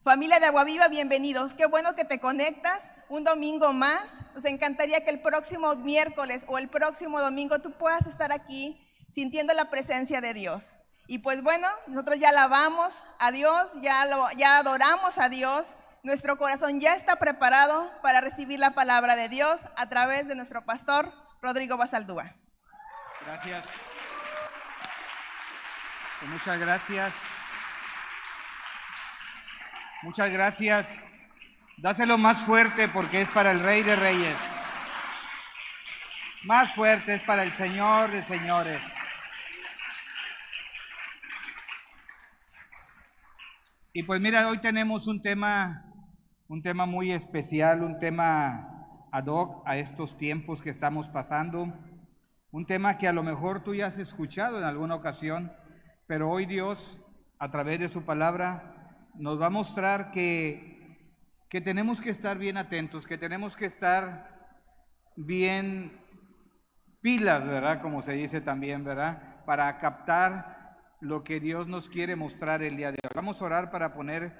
Familia de Agua Viva, bienvenidos. Qué bueno que te conectas un domingo más. Nos encantaría que el próximo miércoles o el próximo domingo tú puedas estar aquí sintiendo la presencia de Dios. Y pues bueno, nosotros ya alabamos a Dios, ya adoramos a Dios. Nuestro corazón ya está preparado para recibir la palabra de Dios a través de nuestro pastor Rodrigo Basaldúa. Gracias. Muchas gracias. Muchas gracias. Dáselo más fuerte porque es para el Rey de Reyes. Más fuerte, es para el Señor de Señores. Y pues mira, hoy tenemos un tema muy especial, un tema ad hoc a estos tiempos que estamos pasando. Un tema que a lo mejor tú ya has escuchado en alguna ocasión, pero hoy Dios, a través de su palabra, nos va a mostrar que tenemos que estar bien atentos, que tenemos que estar bien pilas, ¿verdad? Como se dice también, ¿verdad? Para captar lo que Dios nos quiere mostrar el día de hoy. Vamos a orar para poner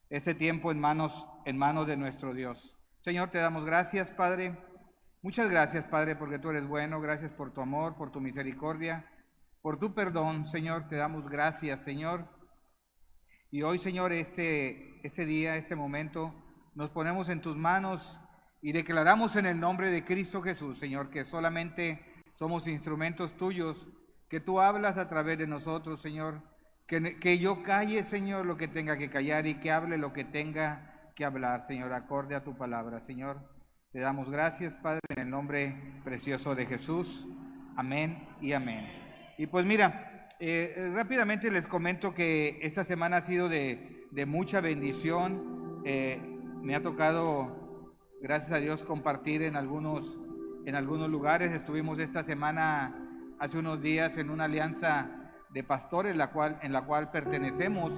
ese tiempo en manos de nuestro Dios. Señor, te damos gracias, Padre. Muchas gracias, Padre, porque tú eres bueno. Gracias por tu amor, por tu misericordia, por tu perdón, Señor. Te damos gracias, Señor. Y hoy, Señor, este día, este momento, nos ponemos en tus manos y declaramos en el nombre de Cristo Jesús, Señor, que solamente somos instrumentos tuyos, que tú hablas a través de nosotros, Señor, que yo calle, Señor, lo que tenga que callar y que hable lo que tenga que hablar, Señor, acorde a tu palabra, Señor. Te damos gracias, Padre, en el nombre precioso de Jesús. Amén y amén. Y pues mira, rápidamente les comento que esta semana ha sido de mucha bendición. Me ha tocado, gracias a Dios, compartir en algunos lugares. Estuvimos esta semana, hace unos días, en una alianza de pastores, en la cual pertenecemos.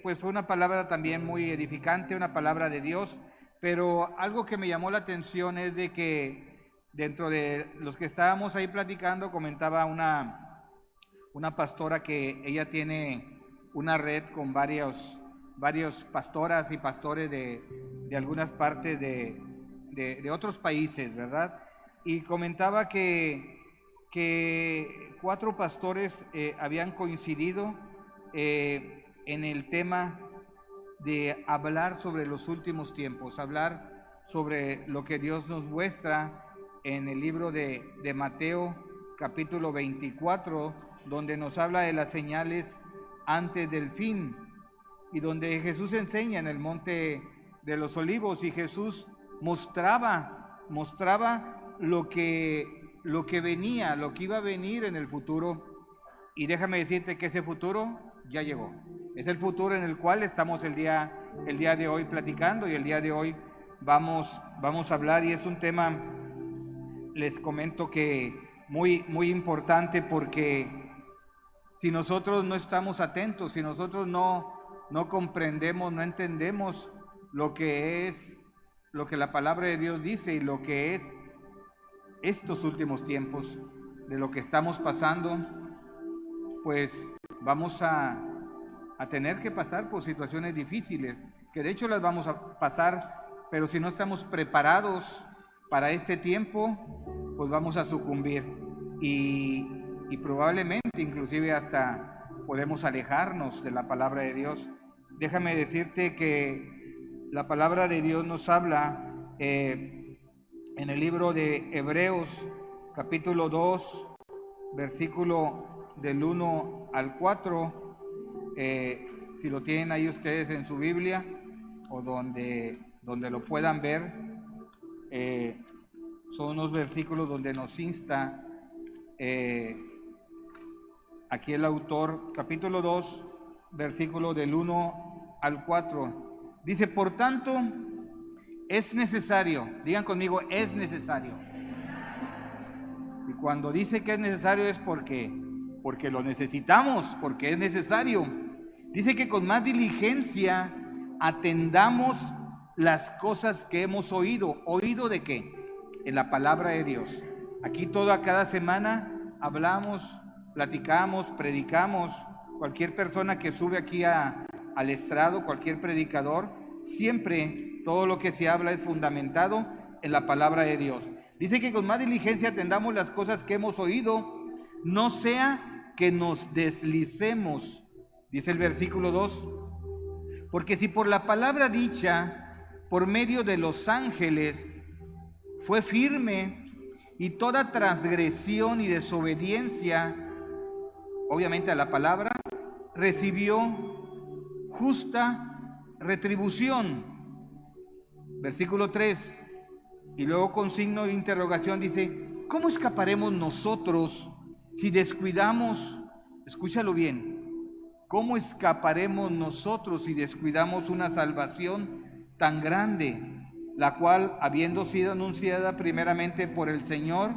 Pues fue una palabra también muy edificante, una palabra de Dios. Pero algo que me llamó la atención es de que dentro de los que estábamos ahí platicando, comentaba una pastora que ella tiene una red con varios pastoras y pastores de algunas partes de otros países, ¿verdad? Y comentaba que 4 pastores habían coincidido en el tema de hablar sobre los últimos tiempos, hablar sobre lo que Dios nos muestra en el libro de Mateo, capítulo 24, donde nos habla de las señales antes del fin, y donde Jesús enseña en el monte de los olivos, y Jesús mostraba lo que venía, lo que iba a venir en el futuro. Y déjame decirte que ese futuro ya llegó. Es el futuro en el cual estamos el día de hoy platicando, y el día de hoy vamos a hablar, y es un tema, les comento, que muy importante, porque si nosotros no estamos atentos, si nosotros no comprendemos, no entendemos lo que la palabra de Dios dice y lo que es estos últimos tiempos, de lo que estamos pasando, pues vamos a tener que pasar por situaciones difíciles, que de hecho las vamos a pasar, pero si no estamos preparados para este tiempo, pues vamos a sucumbir y probablemente inclusive hasta podemos alejarnos de la palabra de Dios. Déjame decirte que la palabra de Dios nos habla en el libro de Hebreos, capítulo 2, versículo del 1 al 4, si lo tienen ahí ustedes en su Biblia o donde lo puedan ver. Son unos versículos donde nos insta aquí el autor, capítulo 2, versículo del 1 al 4. Dice: por tanto, es necesario, digan conmigo, es necesario. Y cuando dice que es necesario es porque lo necesitamos, porque es necesario. Dice que con más diligencia atendamos las cosas que hemos oído. ¿Oído de qué? En la palabra de Dios. Aquí cada semana hablamos, platicamos, predicamos cualquier persona que sube aquí al estrado, cualquier predicador, siempre todo lo que se habla es fundamentado en la palabra de Dios. Dice que con más diligencia atendamos las cosas que hemos oído, no sea que nos deslicemos, dice el versículo 2, porque si por la palabra dicha, por medio de los ángeles, fue firme, y toda transgresión y desobediencia, obviamente a la palabra, recibió justa retribución. Versículo 3, y luego con signo de interrogación dice, ¿cómo escaparemos nosotros si descuidamos? Escúchalo bien, ¿cómo escaparemos nosotros si descuidamos una salvación tan grande, la cual, habiendo sido anunciada primeramente por el Señor,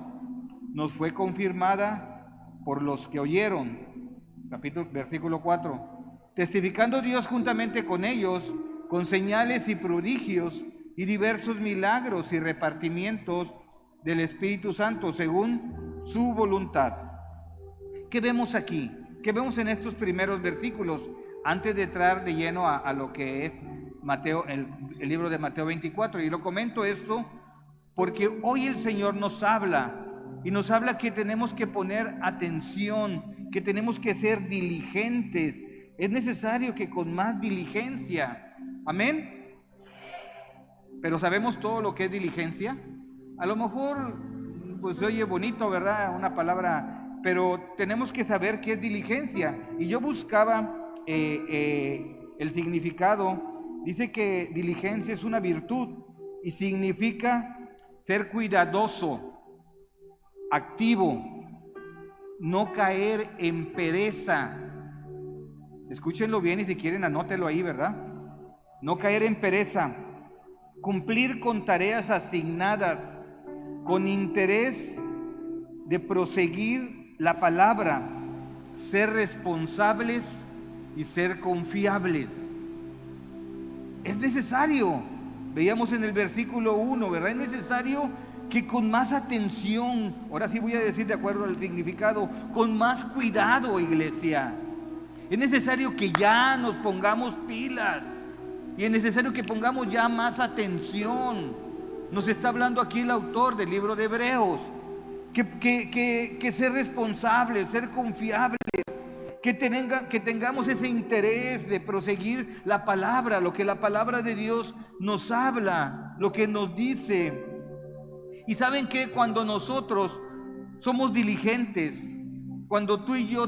nos fue confirmada por los que oyeron? Versículo 4, testificando Dios juntamente con ellos, con señales y prodigios y diversos milagros y repartimientos del Espíritu Santo según su voluntad. ¿Qué vemos aquí? ¿Qué vemos en estos primeros versículos? Antes de entrar de lleno a lo que es Mateo, el libro de Mateo 24, y lo comento esto porque hoy el Señor nos habla, y nos habla que tenemos que poner atención, que tenemos que ser diligentes. Es necesario que con más diligencia, amén. Pero ¿sabemos todo lo que es diligencia? A lo mejor pues se oye bonito, ¿verdad? Una palabra, pero tenemos que saber qué es diligencia. Y yo buscaba el significado. Dice que diligencia es una virtud y significa ser cuidadoso, activo, no caer en pereza. Escúchenlo bien y si quieren anótelo ahí, ¿verdad? No caer en pereza, cumplir con tareas asignadas, con interés de proseguir la palabra, ser responsables y ser confiables. Es necesario, veíamos en el versículo 1, ¿verdad? Es necesario que con más atención, ahora sí voy a decir de acuerdo al significado, con más cuidado, iglesia. Es necesario que ya nos pongamos pilas y es necesario que pongamos ya más atención. Nos está hablando aquí el autor del libro de Hebreos, que ser responsables, ser confiables, que tengamos ese interés de proseguir la palabra, lo que la palabra de Dios nos habla, lo que nos dice. Y saben que cuando nosotros somos diligentes, cuando tú y yo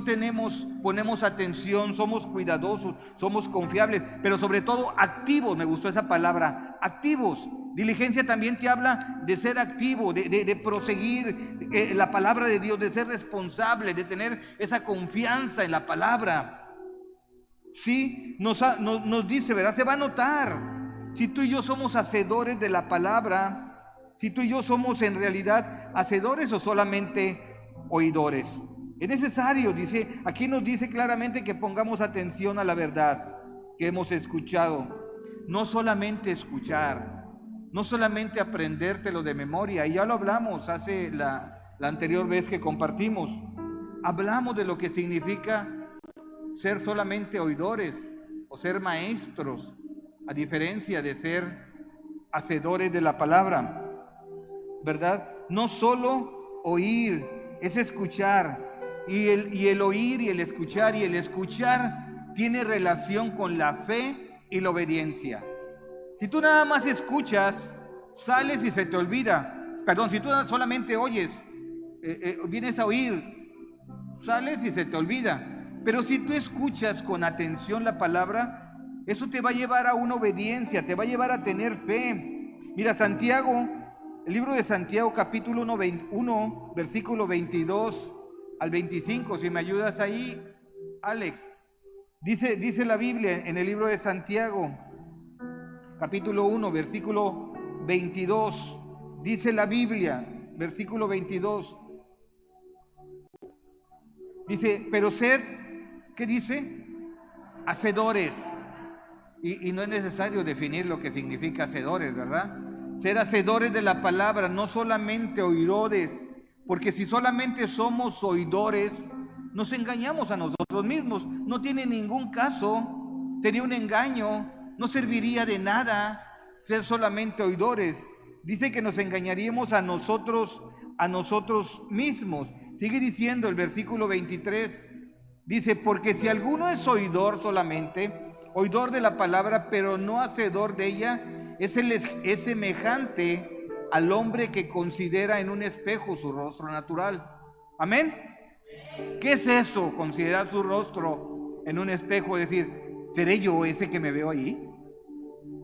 ponemos atención, somos cuidadosos, somos confiables, pero sobre todo activos, me gustó esa palabra, activos. Diligencia también te habla de ser activo, de proseguir la palabra de Dios, de ser responsable, de tener esa confianza en la palabra. Sí, nos dice, ¿verdad? Se va a notar si tú y yo somos hacedores de la palabra, si tú y yo somos en realidad hacedores o solamente oidores. Es necesario, dice, aquí nos dice claramente que pongamos atención a la verdad que hemos escuchado. No solamente escuchar, no solamente aprendértelo de memoria, y ya lo hablamos hace la anterior vez que compartimos. Hablamos de lo que significa ser solamente oidores o ser maestros, a diferencia de ser hacedores de la palabra, ¿verdad? No solo oír, es escuchar, y el oír y el escuchar tiene relación con la fe y la obediencia. Si tú nada más escuchas, sales y se te olvida. Perdón, si tú solamente oyes, vienes a oír, sales y se te olvida. Pero si tú escuchas con atención la palabra, eso te va a llevar a una obediencia, te va a llevar a tener fe. Mira, Santiago, el libro de Santiago, capítulo 1, versículo 22 al 25, si me ayudas ahí, Alex. Dice la Biblia en el libro de Santiago, capítulo 1, versículo 22, dice la Biblia, versículo 22, dice, pero sed, ¿qué dice? Hacedores. Y no es necesario definir lo que significa hacedores, ¿verdad? Ser hacedores de la palabra, no solamente oidores, porque si solamente somos oidores, nos engañamos a nosotros mismos. No tiene ningún caso, sería un engaño, no serviría de nada ser solamente oidores. Dice que nos engañaríamos a nosotros mismos. Sigue diciendo el versículo 23, dice, porque si alguno es oidor solamente, oidor de la palabra, pero no hacedor de ella, es semejante al hombre que considera en un espejo su rostro natural. Amén. ¿Qué es eso? Considerar su rostro en un espejo, es decir, ¿seré yo ese que me veo ahí?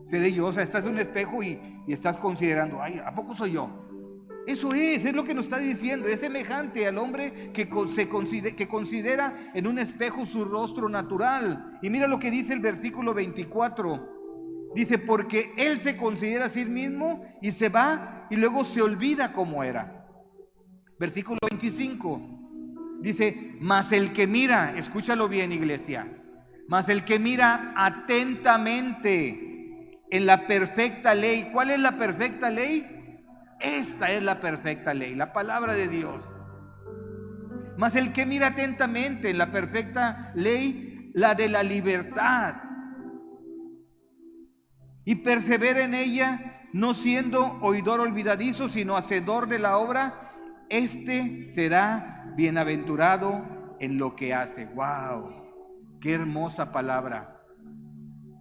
¿Seré yo? O sea, estás en un espejo y estás considerando, ay, ¿a poco soy yo? Eso es lo que nos está diciendo, es semejante al hombre que considera en un espejo su rostro natural. Y mira lo que dice el versículo 24, dice, porque él se considera a sí mismo y se va y luego se olvida cómo era. Versículo 25, dice, mas el que mira, escúchalo bien, iglesia, mas el que mira atentamente en la perfecta ley. ¿Cuál es la perfecta ley? Esta es la perfecta ley, la palabra de Dios. Mas el que mira atentamente en la perfecta ley, la de la libertad, y persevera en ella, no siendo oidor olvidadizo, sino hacedor de la obra, este será bienaventurado en lo que hace. ¡Wow! ¡Qué hermosa palabra!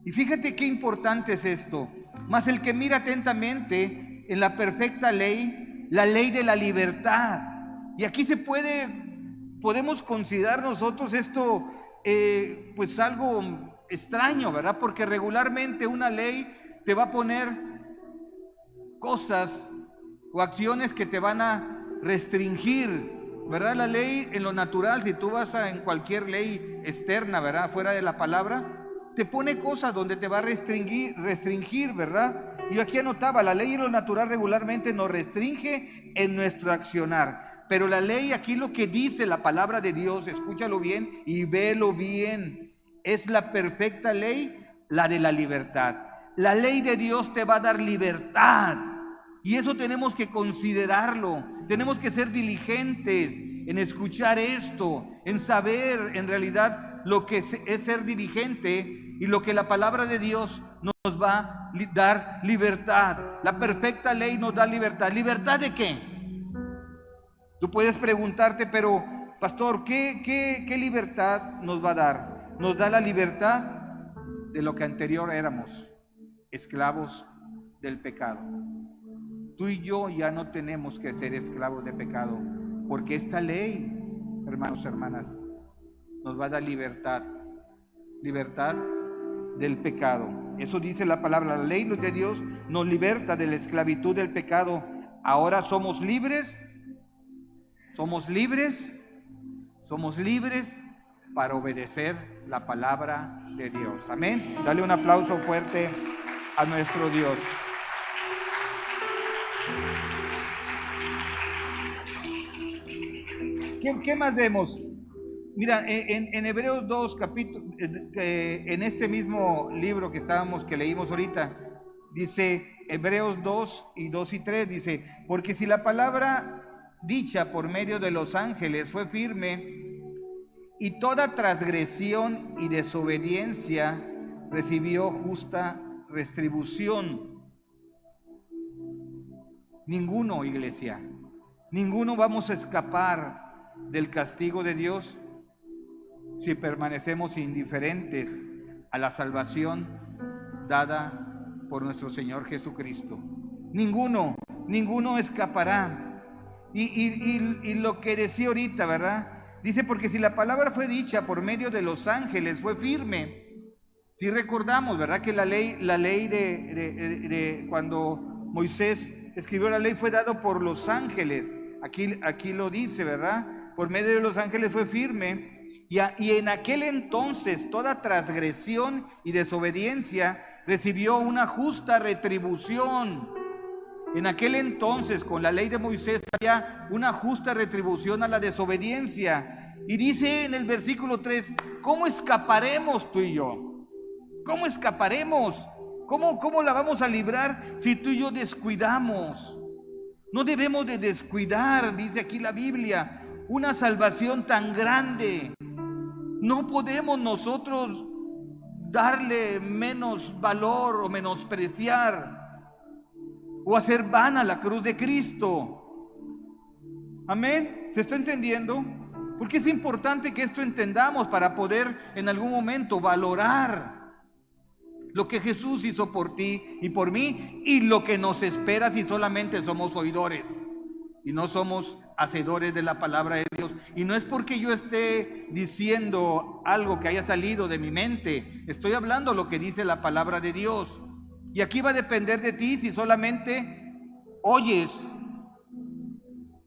Y fíjate qué importante es esto. Mas el que mira atentamente en la perfecta ley, la ley de la libertad. Y aquí podemos considerar nosotros esto pues algo extraño, ¿verdad? Porque regularmente una ley te va a poner cosas o acciones que te van a restringir, ¿verdad? La ley en lo natural, si tú vas en cualquier ley externa, ¿verdad? Fuera de la palabra, te pone cosas donde te va a restringir, ¿verdad? Yo aquí anotaba, la ley en lo natural regularmente nos restringe en nuestro accionar. Pero la ley, aquí lo que dice la palabra de Dios, escúchalo bien y vélo bien, es la perfecta ley, la de la libertad. La ley de Dios te va a dar libertad. Y eso tenemos que considerarlo. Tenemos que ser diligentes en escuchar esto, en saber en realidad lo que es ser diligente y lo que la palabra de Dios nos va a dar libertad. La perfecta ley nos da libertad. ¿Libertad de qué? Tú puedes preguntarte, pero pastor, ¿qué libertad nos va a dar? Nos da la libertad de lo que anterior éramos, esclavos del pecado. Tú y yo ya no tenemos que ser esclavos de pecado, porque esta ley, hermanos, hermanas, nos va a dar libertad del pecado. Eso dice la palabra. La ley de Dios nos liberta de la esclavitud del pecado. Ahora somos libres para obedecer la palabra de Dios. Amén. Dale un aplauso fuerte a nuestro Dios. ¿Qué más vemos? Mira, en Hebreos 2, en este mismo libro que leímos ahorita, dice Hebreos 2 y 3, dice, porque si la palabra dicha por medio de los ángeles fue firme, y toda transgresión y desobediencia recibió justa retribución. Ninguno, iglesia, ninguno vamos a escapar del castigo de Dios si permanecemos indiferentes a la salvación dada por nuestro Señor Jesucristo. Ninguno escapará. Y lo que decía ahorita, ¿verdad? Dice, porque si la palabra fue dicha por medio de los ángeles, fue firme. Si recordamos, ¿verdad? Que la ley de cuando Moisés escribió la ley fue dado por los ángeles. Aquí lo dice, ¿verdad? Por medio de los ángeles fue firme. Y en aquel entonces toda transgresión y desobediencia recibió una justa retribución. En aquel entonces, con la ley de Moisés, había una justa retribución a la desobediencia. Y dice en el versículo 3, ¿cómo escaparemos tú y yo? ¿Cómo escaparemos? ¿Cómo la vamos a librar si tú y yo descuidamos? No debemos de descuidar, dice aquí la Biblia, una salvación tan grande. No podemos nosotros darle menos valor o menospreciar o hacer vana la cruz de Cristo. Amén. ¿Se está entendiendo? Porque es importante que esto entendamos para poder en algún momento valorar lo que Jesús hizo por ti y por mí y lo que nos espera si solamente somos oidores y no somos hacedores de la palabra de Dios. Y no es porque yo esté diciendo algo que haya salido de mi mente, estoy hablando lo que dice la palabra de Dios. Y aquí va a depender de ti si solamente oyes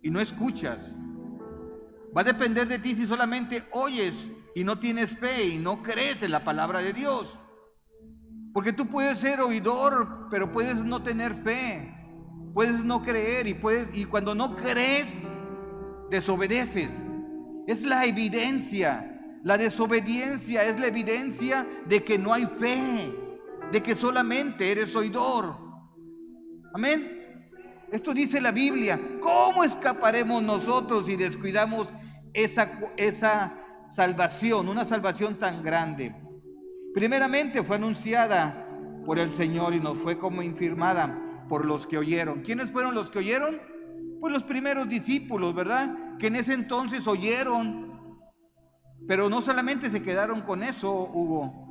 y no escuchas. Va a depender de ti si solamente oyes y no tienes fe y no crees en la palabra de Dios. Porque tú puedes ser oidor, pero puedes no tener fe, puedes no creer y cuando no crees, desobedeces. Es la evidencia, la desobediencia es la evidencia de que no hay fe, de que solamente eres oidor. Amén. Esto dice la Biblia. ¿Cómo escaparemos nosotros si descuidamos esa salvación, una salvación tan grande? Primeramente fue anunciada por el Señor y nos fue como infirmada por los que oyeron. ¿Quiénes fueron los que oyeron? Pues los primeros discípulos, ¿verdad? Que en ese entonces oyeron, pero no solamente se quedaron con eso, Hugo.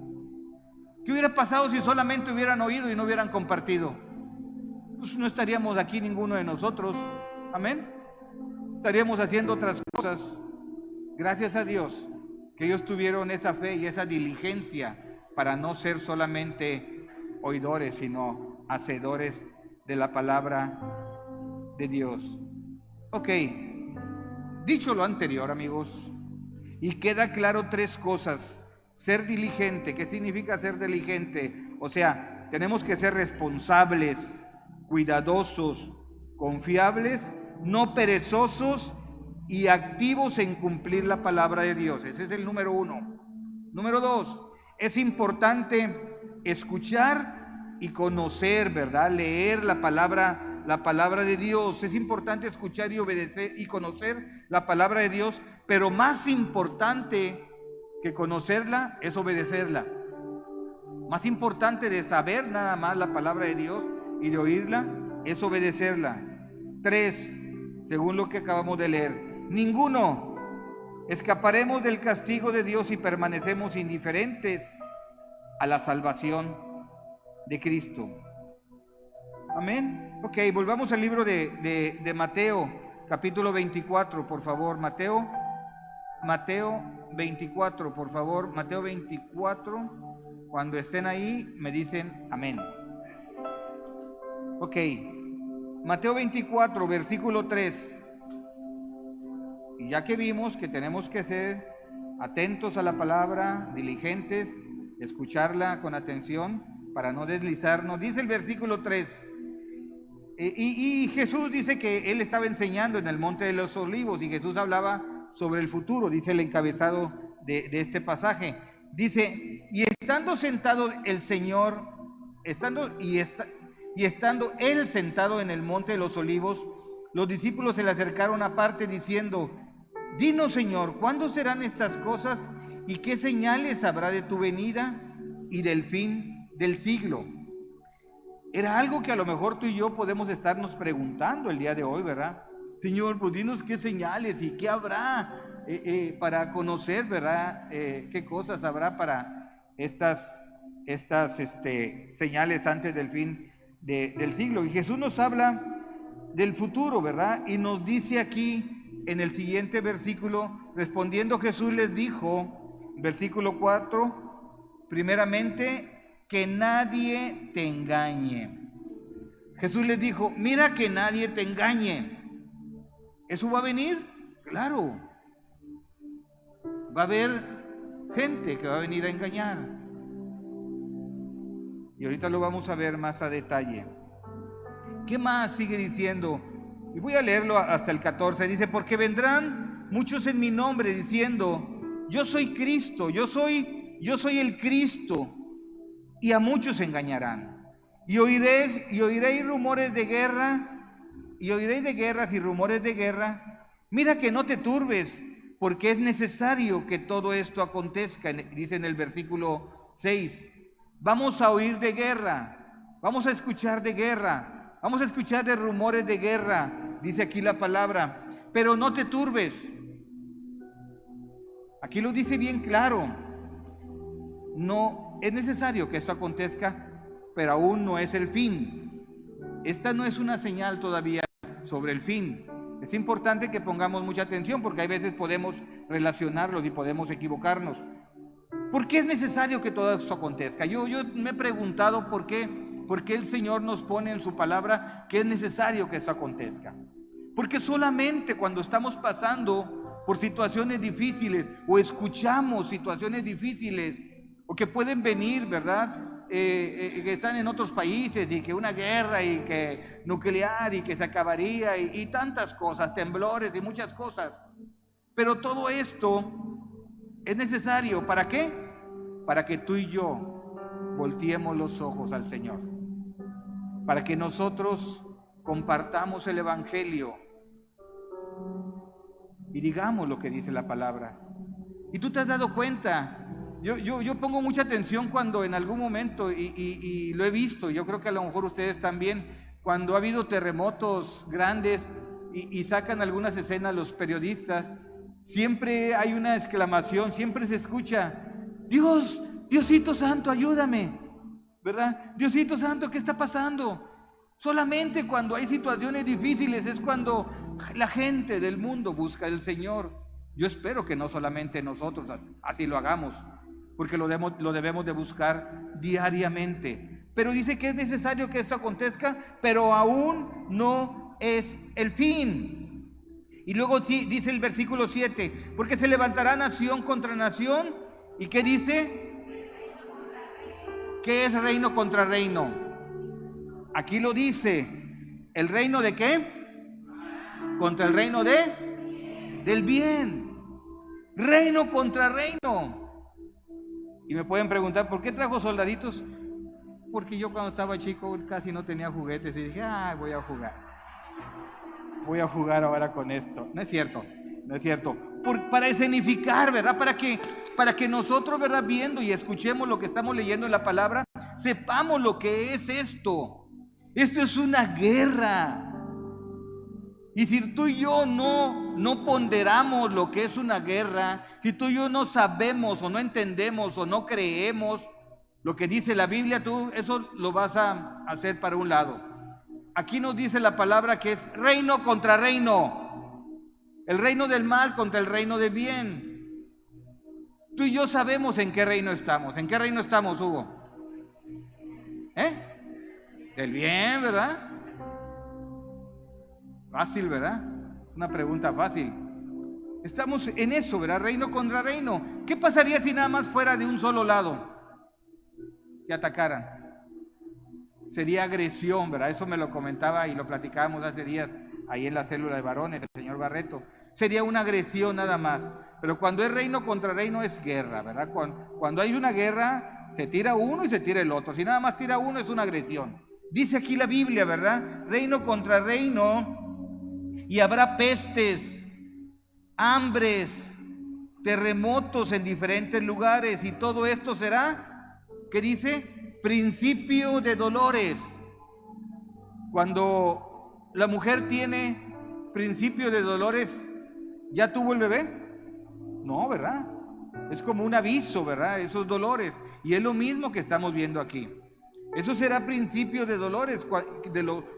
¿Qué hubiera pasado si solamente hubieran oído y no hubieran compartido? Pues no estaríamos aquí ninguno de nosotros. Amén. Estaríamos haciendo otras cosas. Gracias a Dios que ellos tuvieron esa fe y esa diligencia para no ser solamente oidores, sino hacedores de la palabra de Dios. Ok, dicho lo anterior, amigos, y queda claro tres cosas. Ser diligente, ¿qué significa ser diligente? O sea, tenemos que ser responsables, cuidadosos, confiables, no perezosos y activos en cumplir la palabra de Dios. Ese es el número uno. Número dos, es importante escuchar y conocer, ¿verdad? Leer la palabra de Dios. Es importante escuchar y obedecer y conocer la palabra de Dios, pero más importante que conocerla es obedecerla. Más importante de saber nada más la palabra de Dios y de oírla es obedecerla. 3, según lo que acabamos de leer, ninguno escaparemos del castigo de Dios si permanecemos indiferentes a la salvación de Cristo. Amén. Ok, volvamos al libro de Mateo, capítulo 24, por favor. Mateo 24, por favor. Mateo 24, cuando estén ahí me dicen amén. Ok, Mateo 24, versículo 3. Y ya que vimos que tenemos que ser atentos a la palabra, diligentes, escucharla con atención para no deslizarnos, dice el versículo 3. Y Jesús dice que él estaba enseñando en el Monte de los Olivos y Jesús hablaba sobre el futuro, dice el encabezado de este pasaje. Dice, y estando sentado el Señor, estando él sentado en el Monte de los Olivos, los discípulos se le acercaron aparte diciendo, dinos, Señor, ¿cuándo serán estas cosas y qué señales habrá de tu venida y del fin del siglo? Era algo que a lo mejor tú y yo podemos estarnos preguntando el día de hoy, ¿verdad? Señor, pues dinos qué señales y qué habrá para conocer, ¿verdad? Qué cosas habrá para estas señales antes del fin del siglo. Y Jesús nos habla del futuro, ¿verdad? Y nos dice aquí en el siguiente versículo, respondiendo Jesús les dijo, versículo 4, primeramente, que nadie te engañe. Jesús les dijo, mira que nadie te engañe. ¿Eso va a venir? Claro. Va a haber gente que va a venir a engañar. Y ahorita lo vamos a ver más a detalle. ¿Qué más sigue diciendo? Y voy a leerlo hasta el 14. Dice, porque vendrán muchos en mi nombre diciendo, yo soy Cristo, yo soy el Cristo. Y a muchos engañarán. Y oiréis rumores de guerra, y oiréis de guerras y rumores de guerra, Mira que no te turbes, porque es necesario que todo esto acontezca, dice en el versículo 6. Vamos a oír de guerra, vamos a escuchar de guerra, vamos a escuchar de rumores de guerra, dice aquí la palabra, pero no te turbes. Aquí lo dice bien claro, no es necesario que esto acontezca, pero aún no es el fin. Esta no es una señal todavía sobre el fin. Es importante que pongamos mucha atención porque hay veces podemos relacionarlos y podemos equivocarnos. ¿Por qué es necesario que todo esto acontezca? Yo me he preguntado por qué el Señor nos pone en su palabra que es necesario que esto acontezca. Porque solamente cuando estamos pasando por situaciones difíciles o escuchamos situaciones difíciles o que pueden venir, ¿verdad? Que están en otros países y que una guerra y que nuclear y que se acabaría y tantas cosas, temblores y muchas cosas. Pero todo esto es necesario, ¿para qué? Para que tú y yo volteemos los ojos al Señor, para que nosotros compartamos el Evangelio y digamos lo que dice la palabra. Y tú te has dado cuenta. Yo pongo mucha atención cuando en algún momento, y lo he visto, yo creo que a lo mejor ustedes también, cuando ha habido terremotos grandes y sacan algunas escenas los periodistas, siempre hay una exclamación, siempre se escucha, Dios, Diosito Santo, ayúdame, ¿verdad? Diosito Santo, ¿qué está pasando? Solamente cuando hay situaciones difíciles es cuando la gente del mundo busca al Señor. Yo espero que no solamente nosotros así lo hagamos, porque lo debemos de buscar diariamente. Pero dice que es necesario que esto acontezca, pero aún no es el fin. Y luego sí, dice el versículo 7, porque se levantará nación contra nación. ¿Y qué dice? ¿Qué es reino contra reino? Aquí lo dice. ¿El reino de qué? Contra el reino del bien. Reino contra reino. Y me pueden preguntar, ¿por qué trajo soldaditos? Porque yo cuando estaba chico casi no tenía juguetes y dije, voy a jugar ahora con esto. No es cierto, no es cierto. Para escenificar, ¿verdad? Para que nosotros, ¿verdad? Viendo y escuchemos lo que estamos leyendo en la palabra, sepamos lo que es esto. Esto es una guerra. Y si tú y yo no ponderamos lo que es una guerra, si tú y yo no sabemos o no entendemos o no creemos lo que dice la Biblia, tú eso lo vas a hacer para un lado. Aquí nos dice la palabra que es reino contra reino. El reino del mal contra el reino del bien. Tú y yo sabemos en qué reino estamos. ¿En qué reino estamos, Hugo? Del bien, ¿verdad? Fácil, ¿verdad? Una pregunta fácil. Estamos en eso, ¿verdad? Reino contra reino. ¿Qué pasaría si nada más fuera de un solo lado? Que atacaran. Sería agresión, ¿verdad? Eso me lo comentaba y lo platicábamos hace días ahí en la célula de varones, el señor Barreto. Sería una agresión nada más. Pero cuando es reino contra reino es guerra, ¿verdad? Cuando hay una guerra, se tira uno y se tira el otro. Si nada más tira uno es una agresión. Dice aquí la Biblia, ¿verdad? Reino contra reino. Y habrá pestes, hambres, terremotos en diferentes lugares. Y todo esto será, ¿qué dice? Principio de dolores. Cuando la mujer tiene principio de dolores, ¿ya tuvo el bebé? No, ¿verdad? Es como un aviso, ¿verdad? Esos dolores. Y es lo mismo que estamos viendo aquí. Eso será principio de dolores,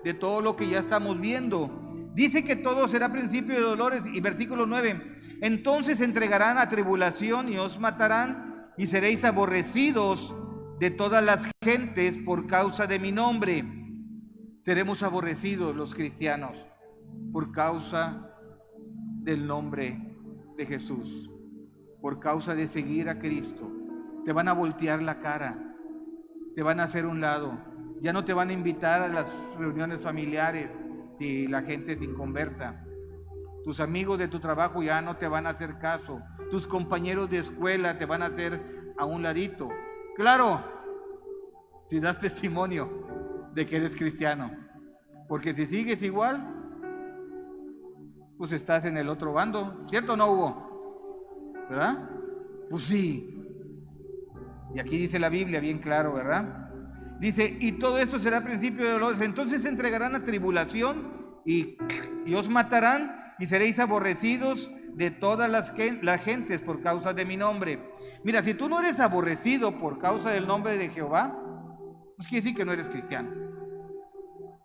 de todo lo que ya estamos viendo. Dice que todo será principio de dolores. Y versículo 9. Entonces entregarán a tribulación y os matarán y seréis aborrecidos de todas las gentes por causa de mi nombre. Seremos aborrecidos los cristianos por causa del nombre de Jesús, por causa de seguir a Cristo. Te van a voltear la cara, te van a hacer un lado, ya no te van a invitar a las reuniones familiares si la gente es inconversa. Tus amigos de tu trabajo ya no te van a hacer caso, tus compañeros de escuela te van a hacer a un ladito. Claro, si das testimonio de que eres cristiano, porque si sigues igual, pues estás en el otro bando, ¿cierto o no, Hugo? ¿Verdad? Pues sí. Y aquí dice la Biblia bien claro, ¿verdad? Dice, y todo esto será principio de dolores. Entonces se entregarán a tribulación y os matarán y seréis aborrecidos de todas las gentes por causa de mi nombre. Mira, si tú no eres aborrecido por causa del nombre de Jehová, pues quiere decir que no eres cristiano.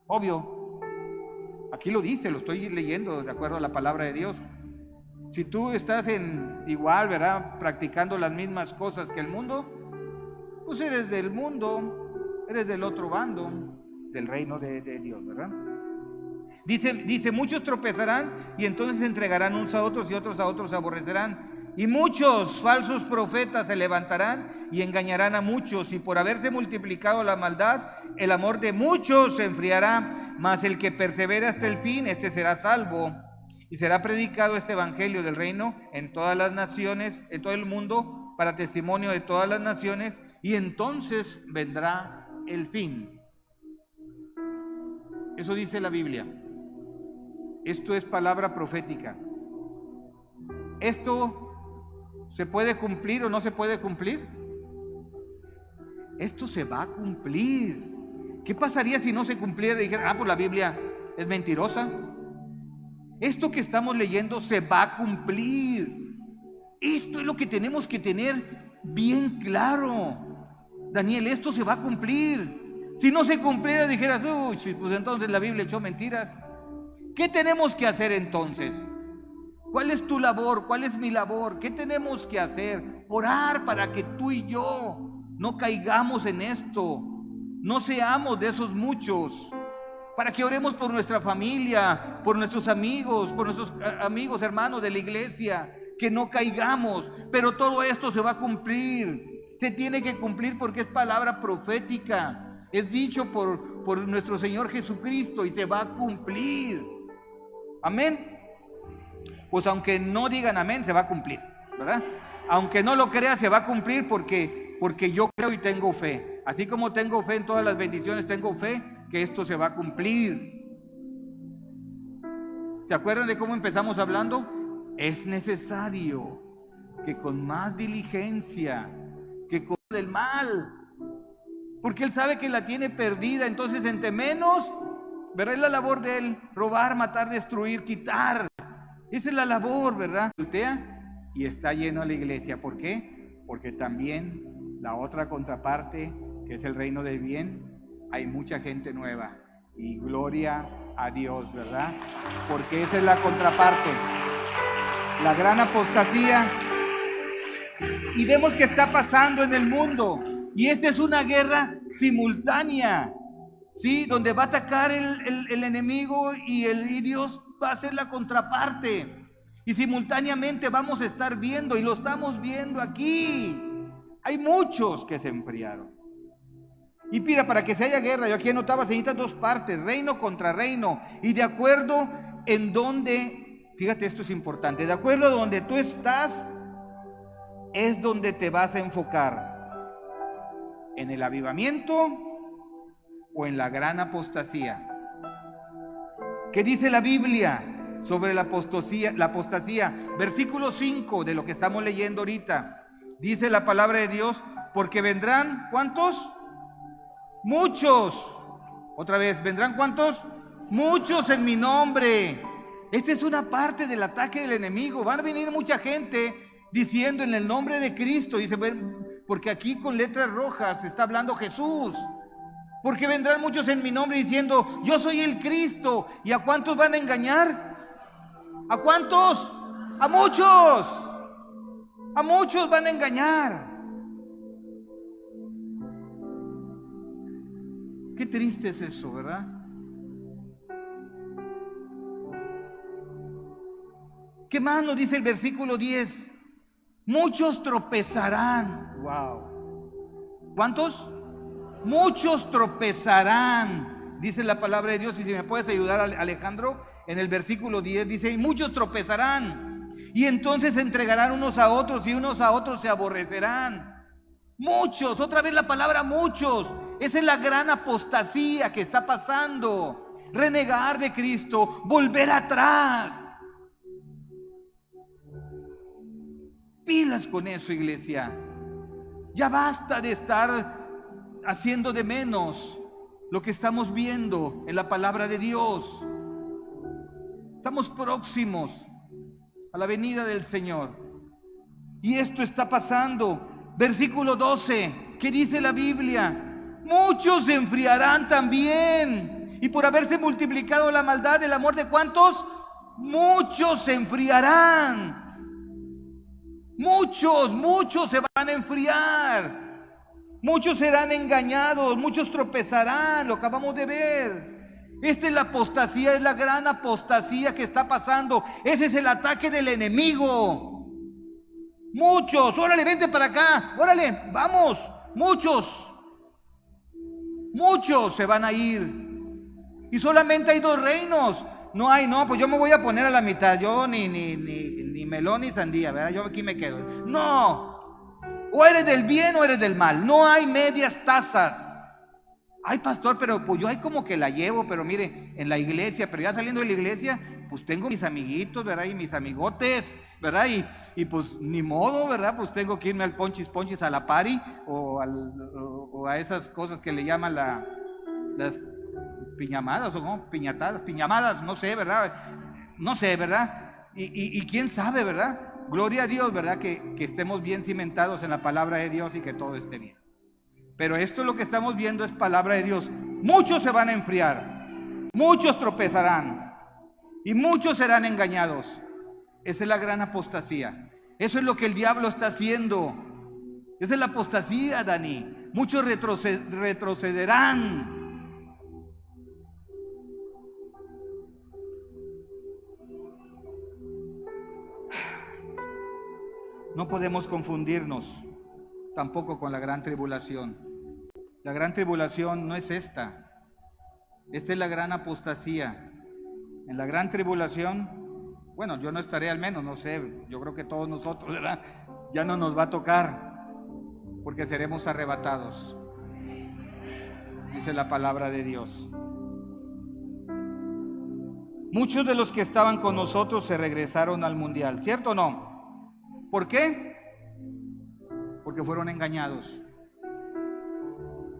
Obvio. Aquí lo dice, lo estoy leyendo de acuerdo a la palabra de Dios. Si tú estás igual, ¿verdad?, practicando las mismas cosas que el mundo, pues eres del mundo, eres del otro bando, del reino de Dios, ¿verdad? Dice, muchos tropezarán y entonces se entregarán unos a otros y otros a otros se aborrecerán. Y muchos falsos profetas se levantarán y engañarán a muchos, y por haberse multiplicado la maldad, el amor de muchos se enfriará, mas el que persevera hasta el fin, este será salvo. Y será predicado este evangelio del reino en todas las naciones, en todo el mundo, para testimonio de todas las naciones, y entonces vendrá el fin. Eso dice la Biblia. Esto es palabra profética. ¿Esto se puede cumplir o no se puede cumplir? Esto se va a cumplir. ¿Qué pasaría si no se cumpliera y dijera, pues la Biblia es mentirosa? Esto que estamos leyendo se va a cumplir. Esto es lo que tenemos que tener bien claro. Daniel, esto se va a cumplir. Si no se cumpliera, dijeras, uy, pues entonces la Biblia echó mentiras. ¿Qué tenemos que hacer entonces? ¿Cuál es tu labor? ¿Cuál es mi labor? ¿Qué tenemos que hacer? Orar para que tú y yo no caigamos en esto. No seamos de esos muchos. Para que oremos por nuestra familia, por nuestros amigos, hermanos de la iglesia, que no caigamos. Pero todo esto se va a cumplir. Se tiene que cumplir porque es palabra profética. Es dicho por nuestro Señor Jesucristo y se va a cumplir. Amén. Pues aunque no digan amén, se va a cumplir, ¿verdad? Aunque no lo creas, se va a cumplir porque yo creo y tengo fe. Así como tengo fe en todas las bendiciones, tengo fe que esto se va a cumplir. ¿Se acuerdan de cómo empezamos hablando? Es necesario que con más diligencia, que con el mal, porque Él sabe que la tiene perdida. Entonces entre menos, ¿verdad? Es la labor de Él, robar, matar, destruir, quitar. Esa es la labor, ¿verdad? Voltea y está lleno la iglesia. ¿Por qué? Porque también la otra contraparte, que es el reino del bien, hay mucha gente nueva. Y gloria a Dios, ¿verdad? Porque esa es la contraparte, la gran apostasía. Y vemos que está pasando en el mundo. Y esta es una guerra simultánea, ¿sí? Donde va a atacar el enemigo y Dios va a ser la contraparte. Y simultáneamente vamos a estar viendo, y lo estamos viendo aquí. Hay muchos que se enfriaron. Y mira, para que se haya guerra, yo aquí anotaba, se necesitan dos partes, reino contra reino. Y de acuerdo en donde, fíjate, esto es importante, de acuerdo a donde tú estás, es donde te vas a enfocar. ¿En el avivamiento o en la gran apostasía? ¿Qué dice la Biblia sobre la apostasía? Versículo 5 de lo que estamos leyendo ahorita. Dice la palabra de Dios, porque vendrán, ¿cuántos? Muchos. Otra vez, ¿vendrán cuántos? Muchos en mi nombre. Esta es una parte del ataque del enemigo. Van a venir mucha gente diciendo en el nombre de Cristo. Dice, porque aquí con letras rojas está hablando Jesús. Porque vendrán muchos en mi nombre diciendo, yo soy el Cristo. ¿Y a cuántos van a engañar? ¿A cuántos? A muchos. A muchos van a engañar. Qué triste es eso, ¿verdad? ¿Qué más nos dice el versículo 10? Muchos tropezarán. Wow. ¿Cuántos? Muchos tropezarán, dice la palabra de Dios. Y si me puedes ayudar, Alejandro, en el versículo 10 dice, y muchos tropezarán, y entonces se entregarán unos a otros, y unos a otros se aborrecerán. Muchos, otra vez la palabra muchos. Esa es la gran apostasía que está pasando. Renegar de Cristo, volver atrás. Pilas con eso, iglesia. Ya basta de estar haciendo de menos lo que estamos viendo en la palabra de Dios. Estamos próximos a la venida del Señor. Y esto está pasando. Versículo 12, ¿qué dice la Biblia? Muchos se enfriarán también. Y por haberse multiplicado la maldad, el amor de ¿cuántos? Muchos se enfriarán. Muchos se van a enfriar. Muchos serán engañados, muchos tropezarán, lo acabamos de ver. Esta es la apostasía, es la gran apostasía que está pasando. Ese es el ataque del enemigo. Muchos, órale, vente para acá, órale, vamos, muchos se van a ir. Y solamente hay 2 reinos. No, pues yo me voy a poner a la mitad, yo ni melón ni sandía, ¿verdad? Yo aquí me quedo. No, o eres del bien o eres del mal, no hay medias tazas. Ay, pastor, pero pues yo ahí como que la llevo, pero mire, en la iglesia, pero ya saliendo de la iglesia, pues tengo mis amiguitos, ¿verdad? Y mis amigotes, ¿verdad? Y pues ni modo, ¿verdad? Pues tengo que irme al ponchis a la party o a esas cosas que le llaman las piñamadas o no, piñamadas, no sé, ¿verdad? No sé, ¿verdad? Y quién sabe, ¿verdad? Gloria a Dios, ¿verdad? Que estemos bien cimentados en la palabra de Dios y que todo esté bien. Pero esto es lo que estamos viendo, es palabra de Dios. Muchos se van a enfriar, muchos tropezarán y muchos serán engañados. Esa es la gran apostasía. Eso es lo que el diablo está haciendo. Esa es la apostasía, Dani. Muchos retrocederán. No podemos confundirnos tampoco con la gran tribulación. La gran tribulación no es esta. Esta es la gran apostasía. En la gran tribulación, bueno, yo no estaré, al menos, no sé, yo creo que todos nosotros, ¿verdad? Ya no nos va a tocar, porque seremos arrebatados, dice la palabra de Dios. Muchos de los que estaban con nosotros se regresaron al mundial, ¿cierto o no? ¿Por qué? Porque fueron engañados.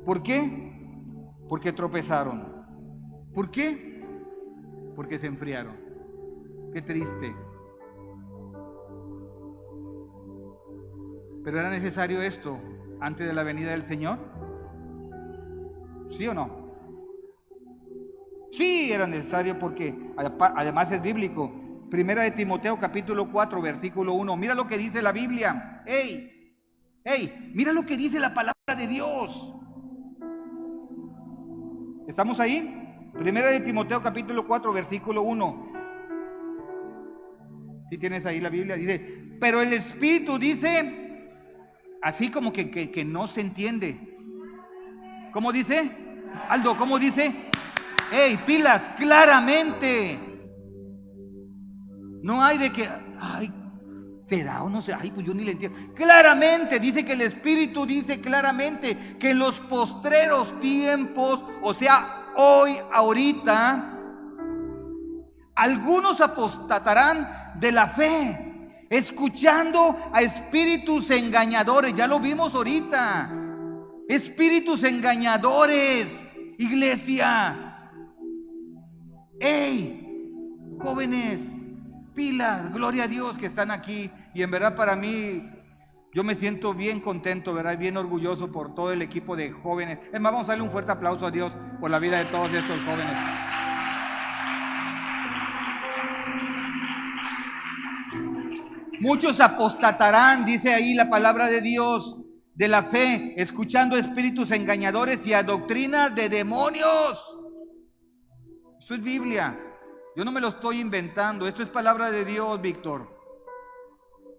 ¿Por qué? Porque tropezaron. ¿Por qué? Porque se enfriaron. Qué triste. ¿Pero era necesario esto antes de la venida del Señor? ¿Sí o no? Sí, era necesario porque además es bíblico. Primera de Timoteo capítulo 4 versículo 1. Mira lo que dice la Biblia. Mira lo que dice la palabra de Dios. ¿Estamos ahí? Primera de Timoteo capítulo 4 versículo 1. ¿Sí tienes ahí la Biblia? Dice, pero el Espíritu dice, así como que no se entiende. ¿Cómo dice? Aldo, ¿cómo dice? Pilas, claramente. No hay de que, ¿será o no será? Pues yo ni le entiendo. Claramente, dice que el Espíritu dice claramente que en los postreros tiempos, o sea, hoy, ahorita, algunos apostatarán de la fe, escuchando a espíritus engañadores. Ya lo vimos ahorita. Espíritus engañadores, iglesia. Jóvenes, pilas, gloria a Dios que están aquí. Y en verdad para mí, yo me siento bien contento, ¿verdad? Bien orgulloso por todo el equipo de jóvenes. Es más, vamos a darle un fuerte aplauso a Dios por la vida de todos estos jóvenes. Muchos apostatarán, dice ahí la palabra de Dios, de la fe, escuchando espíritus engañadores y a doctrinas de demonios. Eso es Biblia. Yo no me lo estoy inventando. Esto es palabra de Dios, Víctor.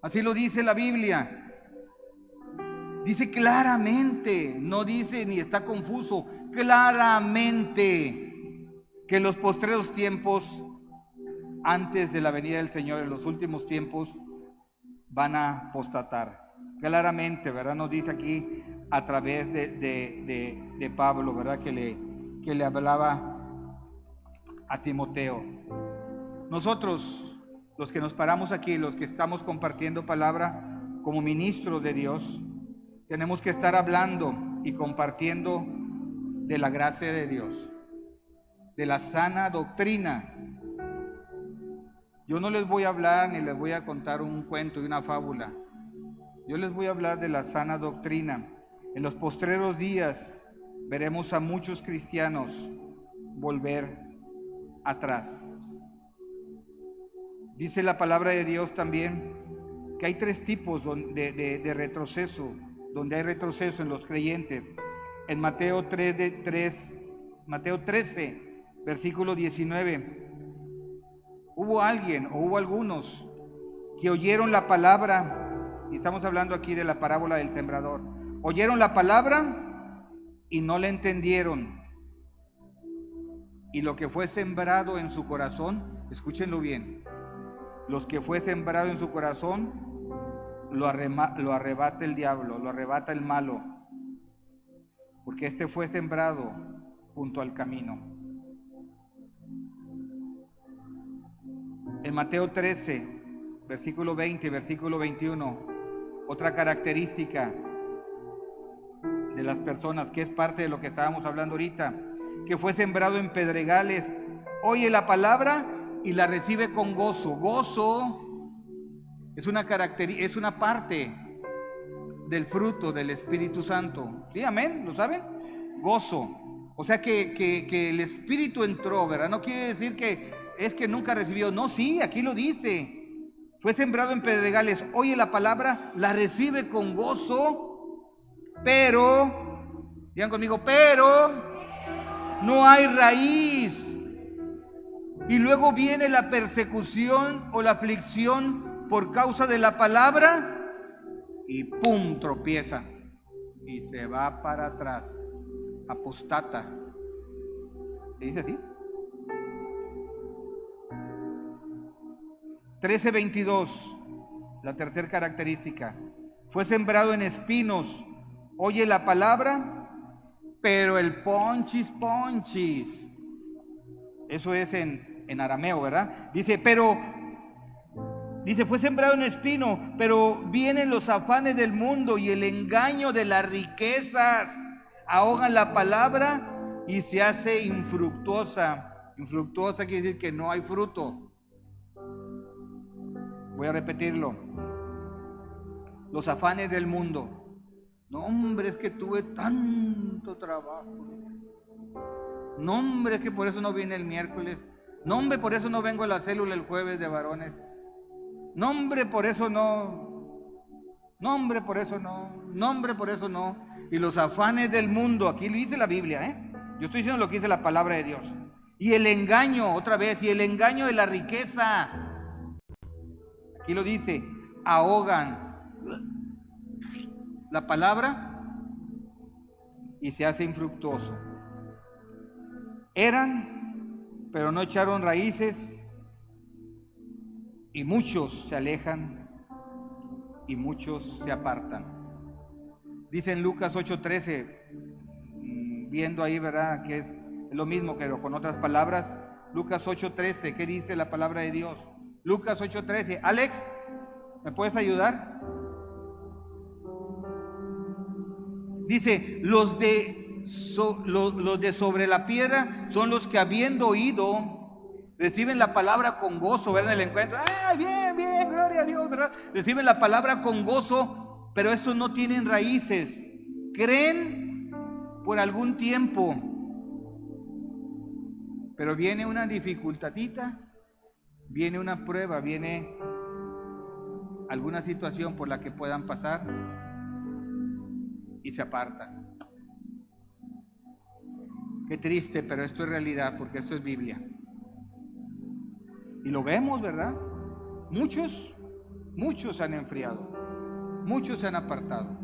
Así lo dice la Biblia. Dice claramente, no dice ni está confuso, claramente que en los postreros tiempos, antes de la venida del Señor, en los últimos tiempos, van a apostatar. Claramente, ¿verdad? Nos dice aquí a través de Pablo, ¿verdad? Que le hablaba a Timoteo. Nosotros, los que nos paramos aquí, los que estamos compartiendo palabra, como ministros de Dios, tenemos que estar hablando y compartiendo de la gracia de Dios, de la sana doctrina. Yo no les voy a hablar ni les voy a contar un cuento y una fábula. Yo les voy a hablar de la sana doctrina. En los postreros días veremos a muchos cristianos volver atrás. Dice la palabra de Dios también que hay 3 tipos de retroceso, donde hay retroceso en los creyentes. En Mateo 13, versículo 19, hubo alguien o hubo algunos que oyeron la palabra, y estamos hablando aquí de la parábola del sembrador, oyeron la palabra y no la entendieron. Y lo que fue sembrado en su corazón, escúchenlo bien, los que fue sembrado en su corazón, lo arrebata el diablo, lo arrebata el malo, porque este fue sembrado junto al camino. En Mateo 13, versículo 20, versículo 21, otra característica de las personas, que es parte de lo que estábamos hablando ahorita, que fue sembrado en pedregales, oye la palabra y la recibe con gozo. Gozo es una parte del fruto del Espíritu Santo. ¿Sí? Amén, ¿lo saben? Gozo. O sea que el Espíritu entró, ¿verdad? No quiere decir que es que nunca recibió. No, sí, aquí lo dice. Fue sembrado en pedregales, oye la palabra, la recibe con gozo, pero, digan conmigo, pero no hay raíz. Y luego viene la persecución o la aflicción por causa de la palabra y ¡pum!, tropieza y se va para atrás, apostata. ¿Se dice así? 13:22, la tercera característica, fue sembrado en espinos, oye la palabra, pero el ponchis, eso es en arameo, ¿verdad? Dice, fue sembrado en espino, pero vienen los afanes del mundo y el engaño de las riquezas, ahogan la palabra y se hace infructuosa. Infructuosa quiere decir que no hay fruto. Voy a repetirlo. Los afanes del mundo. No, hombre, es que tuve tanto trabajo. No, hombre, es que por eso no vine el miércoles. No, hombre, por eso no vengo a la célula el jueves de varones. No, hombre, por eso no. No, hombre, por eso no. No, hombre, por eso no. Y los afanes del mundo, aquí lo dice la Biblia, ¿eh? Yo estoy diciendo lo que dice la palabra de Dios. Y el engaño, otra vez, y el engaño de la riqueza. Aquí lo dice, ahogan la palabra y se hace infructuoso. Eran, pero no echaron raíces, y muchos se alejan y muchos se apartan. Dice en Lucas 8:13, viendo ahí, ¿verdad?, que es lo mismo pero con otras palabras. Lucas 8:13, ¿qué dice la palabra de Dios? Lucas 8:13. Alex, ¿me puedes ayudar? Dice, los de sobre la piedra son los que, habiendo oído, reciben la palabra con gozo, ¿verdad? En el encuentro, bien, gloria a Dios, ¿verdad? Reciben la palabra con gozo, pero estos no tienen raíces. Creen por algún tiempo, pero viene una dificultadita, viene una prueba, viene alguna situación por la que puedan pasar y se apartan. Qué triste, pero esto es realidad, porque esto es Biblia. Y lo vemos, ¿verdad? Muchos se han enfriado, muchos se han apartado,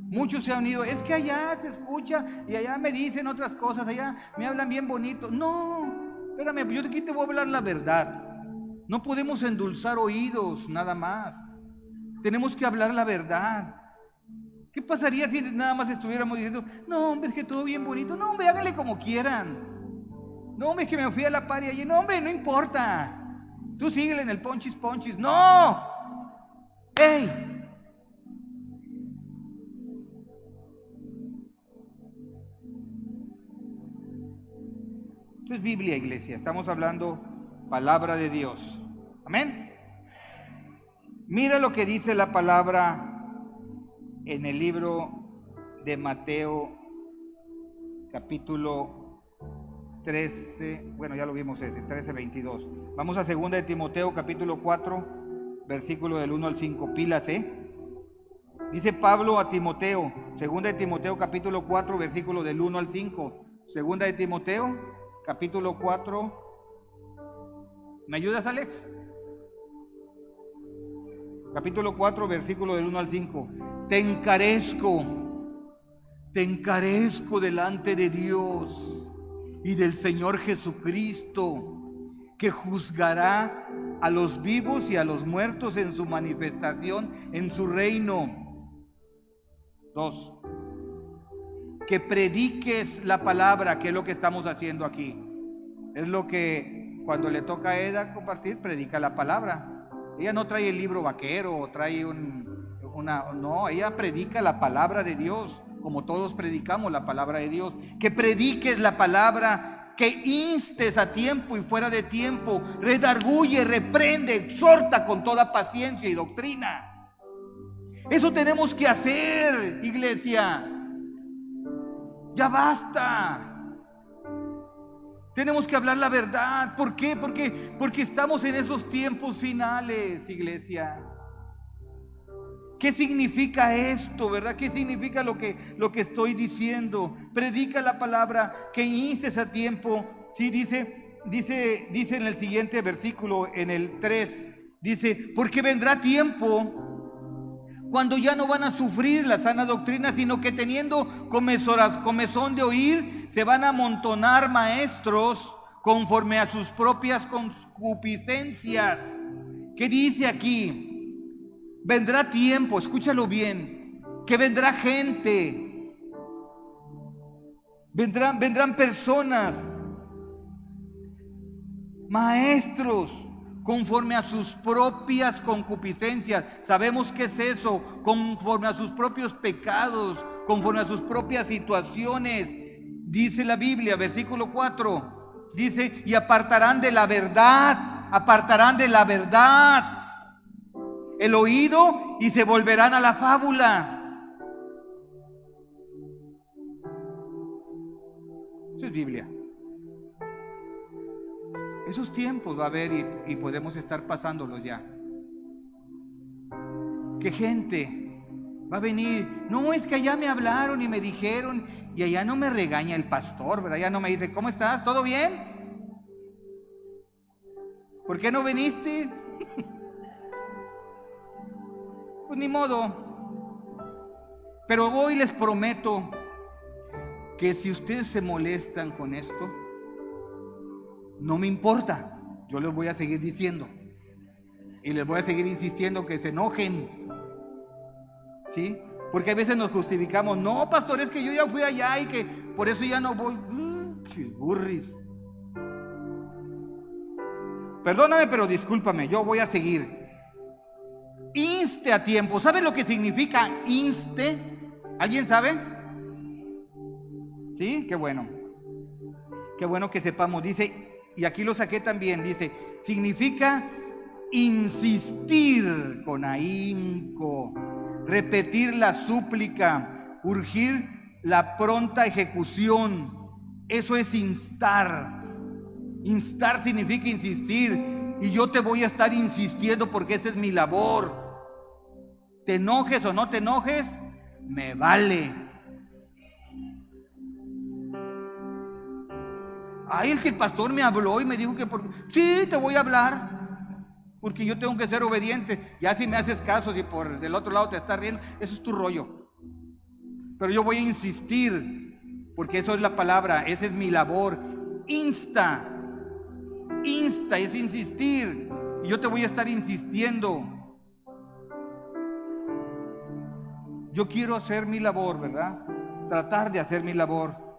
muchos se han ido. Es que allá se escucha y allá me dicen otras cosas, allá me hablan bien bonito. No, espérame, yo aquí te voy a hablar la verdad. No podemos endulzar oídos nada más. Tenemos que hablar la verdad. ¿Qué pasaría si nada más estuviéramos diciendo, no, hombre, es que todo bien bonito? No, hombre, háganle como quieran. No, hombre, es que me fui a la par y allí. No, hombre, no importa. Tú síguele en el ponchis. No. ¡Ey! Esto es Biblia, iglesia. Estamos hablando palabra de Dios. Amén. Mira lo que dice la palabra en el libro de Mateo, capítulo 13. Bueno, ya lo vimos, 13:22. Vamos a 2 de Timoteo, capítulo 4, versículo del 1 al 5. Pilas, Dice Pablo a Timoteo, 2 de Timoteo, capítulo 4, versículo del 1 al 5. 2 de Timoteo, capítulo 4. ¿Me ayudas, Alex? Capítulo 4, versículo del 1 al 5. Te encarezco delante de Dios y del Señor Jesucristo, que juzgará a los vivos y a los muertos en su manifestación en su reino. 2. Que prediques la palabra, que es lo que estamos haciendo aquí. Es lo que cuando le toca a Eda compartir, predica la palabra. Ella no trae el libro vaquero o trae no, ella predica la palabra de Dios, como todos predicamos la palabra de Dios. Que prediques la palabra, que instes a tiempo y fuera de tiempo, redarguye, reprende, exhorta con toda paciencia y doctrina. Eso tenemos que hacer, iglesia. Ya basta. Tenemos que hablar la verdad. ¿Por qué? Porque estamos en esos tiempos finales, iglesia. ¿Qué significa esto, verdad? ¿Qué significa lo que estoy diciendo? Predica la palabra, que instes a tiempo. Sí, dice en el siguiente versículo, en el 3, dice, porque vendrá tiempo cuando ya no van a sufrir la sana doctrina, sino que teniendo comezón de oír, se van a amontonar maestros conforme a sus propias concupiscencias. ¿Qué dice aquí? Vendrá tiempo, escúchalo bien, que vendrá gente, vendrán personas, maestros, conforme a sus propias concupiscencias. Sabemos qué es eso, conforme a sus propios pecados, conforme a sus propias situaciones. Dice la Biblia, versículo 4, dice, y apartarán de la verdad el oído y se volverán a la fábula. Eso es Biblia. Esos tiempos va a haber y podemos estar pasándolos ya. ¿Qué gente va a venir? No, es que allá me hablaron y me dijeron, y allá no me regaña el pastor, ¿verdad? Allá no me dice, ¿cómo estás? ¿Todo bien? ¿Por qué no viniste? Pues ni modo. Pero hoy les prometo que si ustedes se molestan con esto, no me importa, yo les voy a seguir diciendo y les voy a seguir insistiendo que se enojen, ¿sí? Porque a veces nos justificamos, no, pastor, es que yo ya fui allá y que por eso ya no voy. Chisburris. Perdóname, pero discúlpame, yo voy a seguir. Inste a tiempo. ¿Sabe lo que significa inste? ¿Alguien sabe? ¿Sí? Qué bueno. Qué bueno que sepamos. Dice, y aquí lo saqué también, dice, significa insistir con ahínco, repetir la súplica, urgir la pronta ejecución. Eso es instar. Instar significa insistir, y yo te voy a estar insistiendo porque esa es mi labor. Te enojes o no te enojes, me vale. Ay, es que el pastor me habló y me dijo que sí, te voy a hablar, porque yo tengo que ser obediente. Ya si me haces caso, si por del otro lado te estás riendo, eso es tu rollo. Pero yo voy a insistir, porque eso es la palabra, esa es mi labor. Insta es insistir, y yo te voy a estar insistiendo. Yo quiero hacer mi labor, ¿verdad? Tratar de hacer mi labor.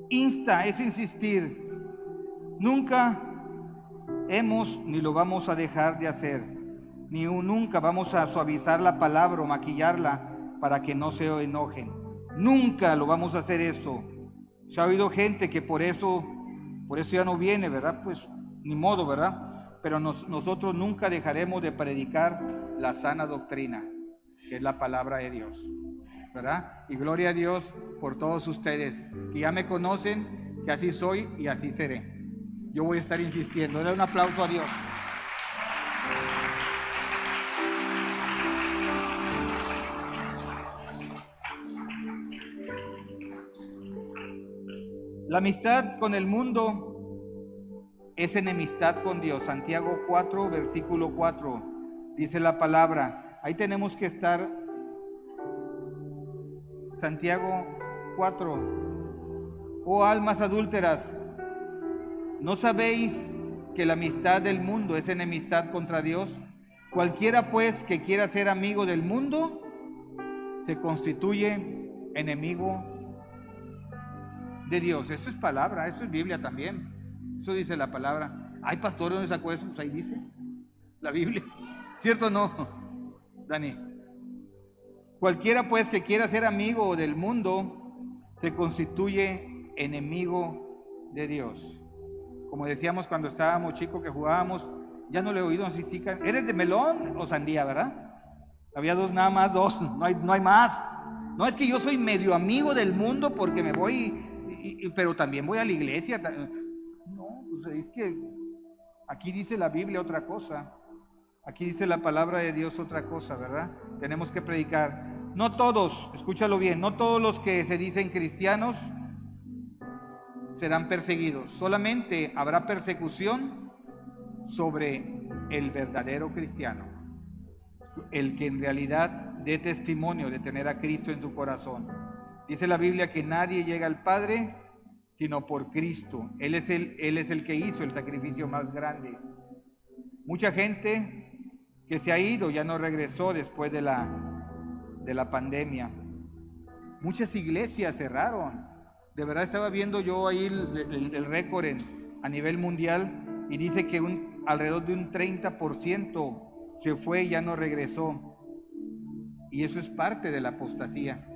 Insta es insistir. Nunca hemos ni lo vamos a dejar de hacer, ni nunca vamos a suavizar la palabra o maquillarla para que no se enojen. Nunca lo vamos a hacer eso. Se ha oído gente que por eso ya no viene, ¿verdad? Pues ni modo, ¿verdad? Pero nosotros nunca dejaremos de predicar la sana doctrina, que es la palabra de Dios, ¿verdad? Y gloria a Dios por todos ustedes que ya me conocen, que así soy y así seré. Yo voy a estar insistiendo. Dale un aplauso a Dios. La amistad con el mundo es enemistad con Dios. Santiago 4, versículo 4, dice la palabra. Ahí tenemos que estar. Santiago 4. Oh almas adúlteras, ¿no sabéis que la amistad del mundo es enemistad contra Dios? Cualquiera pues que quiera ser amigo del mundo, se constituye enemigo de Dios. Eso es palabra, eso es Biblia también. Eso dice la palabra. Ay, pastor, ¿dónde sacó eso? Pues ahí dice la Biblia. ¿Cierto o no, Dani? Cualquiera pues que quiera ser amigo del mundo, se constituye enemigo de Dios. Como decíamos cuando estábamos chicos que jugábamos, ya no le he oído así. ¿Eres de melón o sandía, verdad? Había dos, nada más dos, no hay más. No es que yo soy medio amigo del mundo porque me voy, pero también voy a la iglesia. No, pues es que aquí dice la Biblia otra cosa. Aquí dice la palabra de Dios otra cosa, ¿verdad? Tenemos que predicar. No todos, escúchalo bien, no todos los que se dicen cristianos serán perseguidos. Solamente habrá persecución sobre el verdadero cristiano, el que en realidad dé testimonio de tener a Cristo en su corazón. Dice la Biblia que nadie llega al Padre sino por Cristo. Él es el que hizo el sacrificio más grande. Mucha gente que se ha ido ya no regresó después de la pandemia. Muchas iglesias cerraron. De verdad estaba viendo yo ahí el récord a nivel mundial y dice que alrededor de un 30% se fue y ya no regresó. Y eso es parte de la apostasía.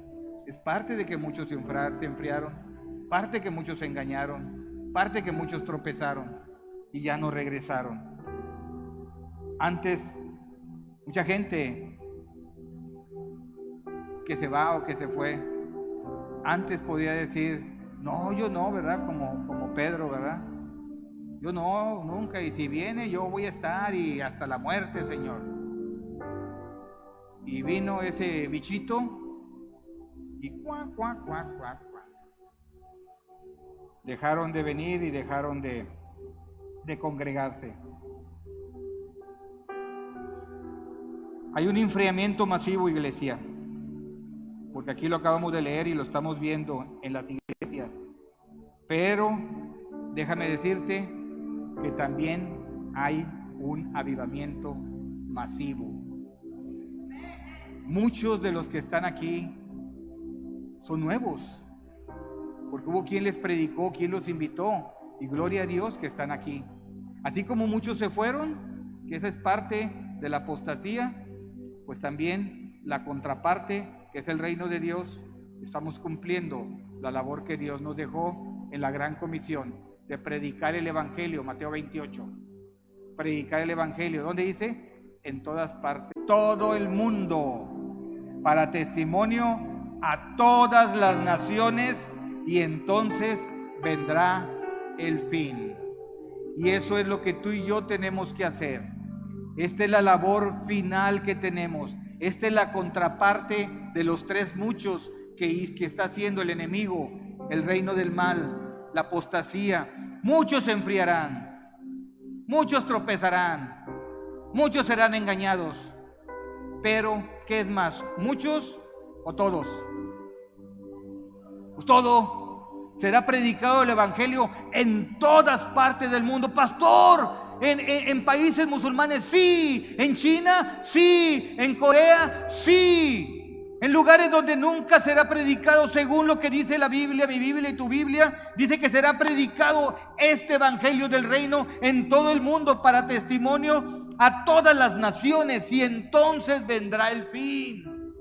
Es parte de que muchos se enfriaron, parte de que muchos se engañaron, parte de que muchos tropezaron y ya no regresaron. Antes, mucha gente que se va o que se fue, antes podía decir, no, yo no, ¿verdad? Como Pedro, ¿verdad? Yo no, nunca, y si viene yo voy a estar y hasta la muerte, Señor. Y vino ese bichito y cuac, cuac, cuac, cuac, cuac. Dejaron de venir y dejaron de congregarse. Hay un enfriamiento masivo, iglesia, porque aquí lo acabamos de leer y lo estamos viendo en las iglesias. Pero déjame decirte que también hay un avivamiento masivo. Muchos de los que están aquí son nuevos, porque hubo quien les predicó, quien los invitó, y gloria a Dios que están aquí. Así como muchos se fueron, que esa es parte de la apostasía, pues también la contraparte, que es el reino de Dios, estamos cumpliendo la labor que Dios nos dejó en la gran comisión de predicar el evangelio, Mateo 28. Predicar el evangelio, ¿dónde dice? En todas partes, todo el mundo, para testimonio a todas las naciones, y entonces vendrá el fin. Y eso es lo que tú y yo tenemos que hacer. Esta es la labor final que tenemos. Esta es la contraparte de los tres muchos que está haciendo el enemigo, el reino del mal, la apostasía. Muchos se enfriarán, muchos tropezarán, muchos serán engañados. Pero, ¿qué es más? ¿Muchos o todos? Pues todo. Será predicado el evangelio en todas partes del mundo. Pastor, en países musulmanes, sí. En China, sí. En Corea, sí. En lugares donde nunca será predicado, según lo que dice la Biblia, mi Biblia y tu Biblia, dice que será predicado este evangelio del reino en todo el mundo para testimonio a todas las naciones, y entonces vendrá el fin.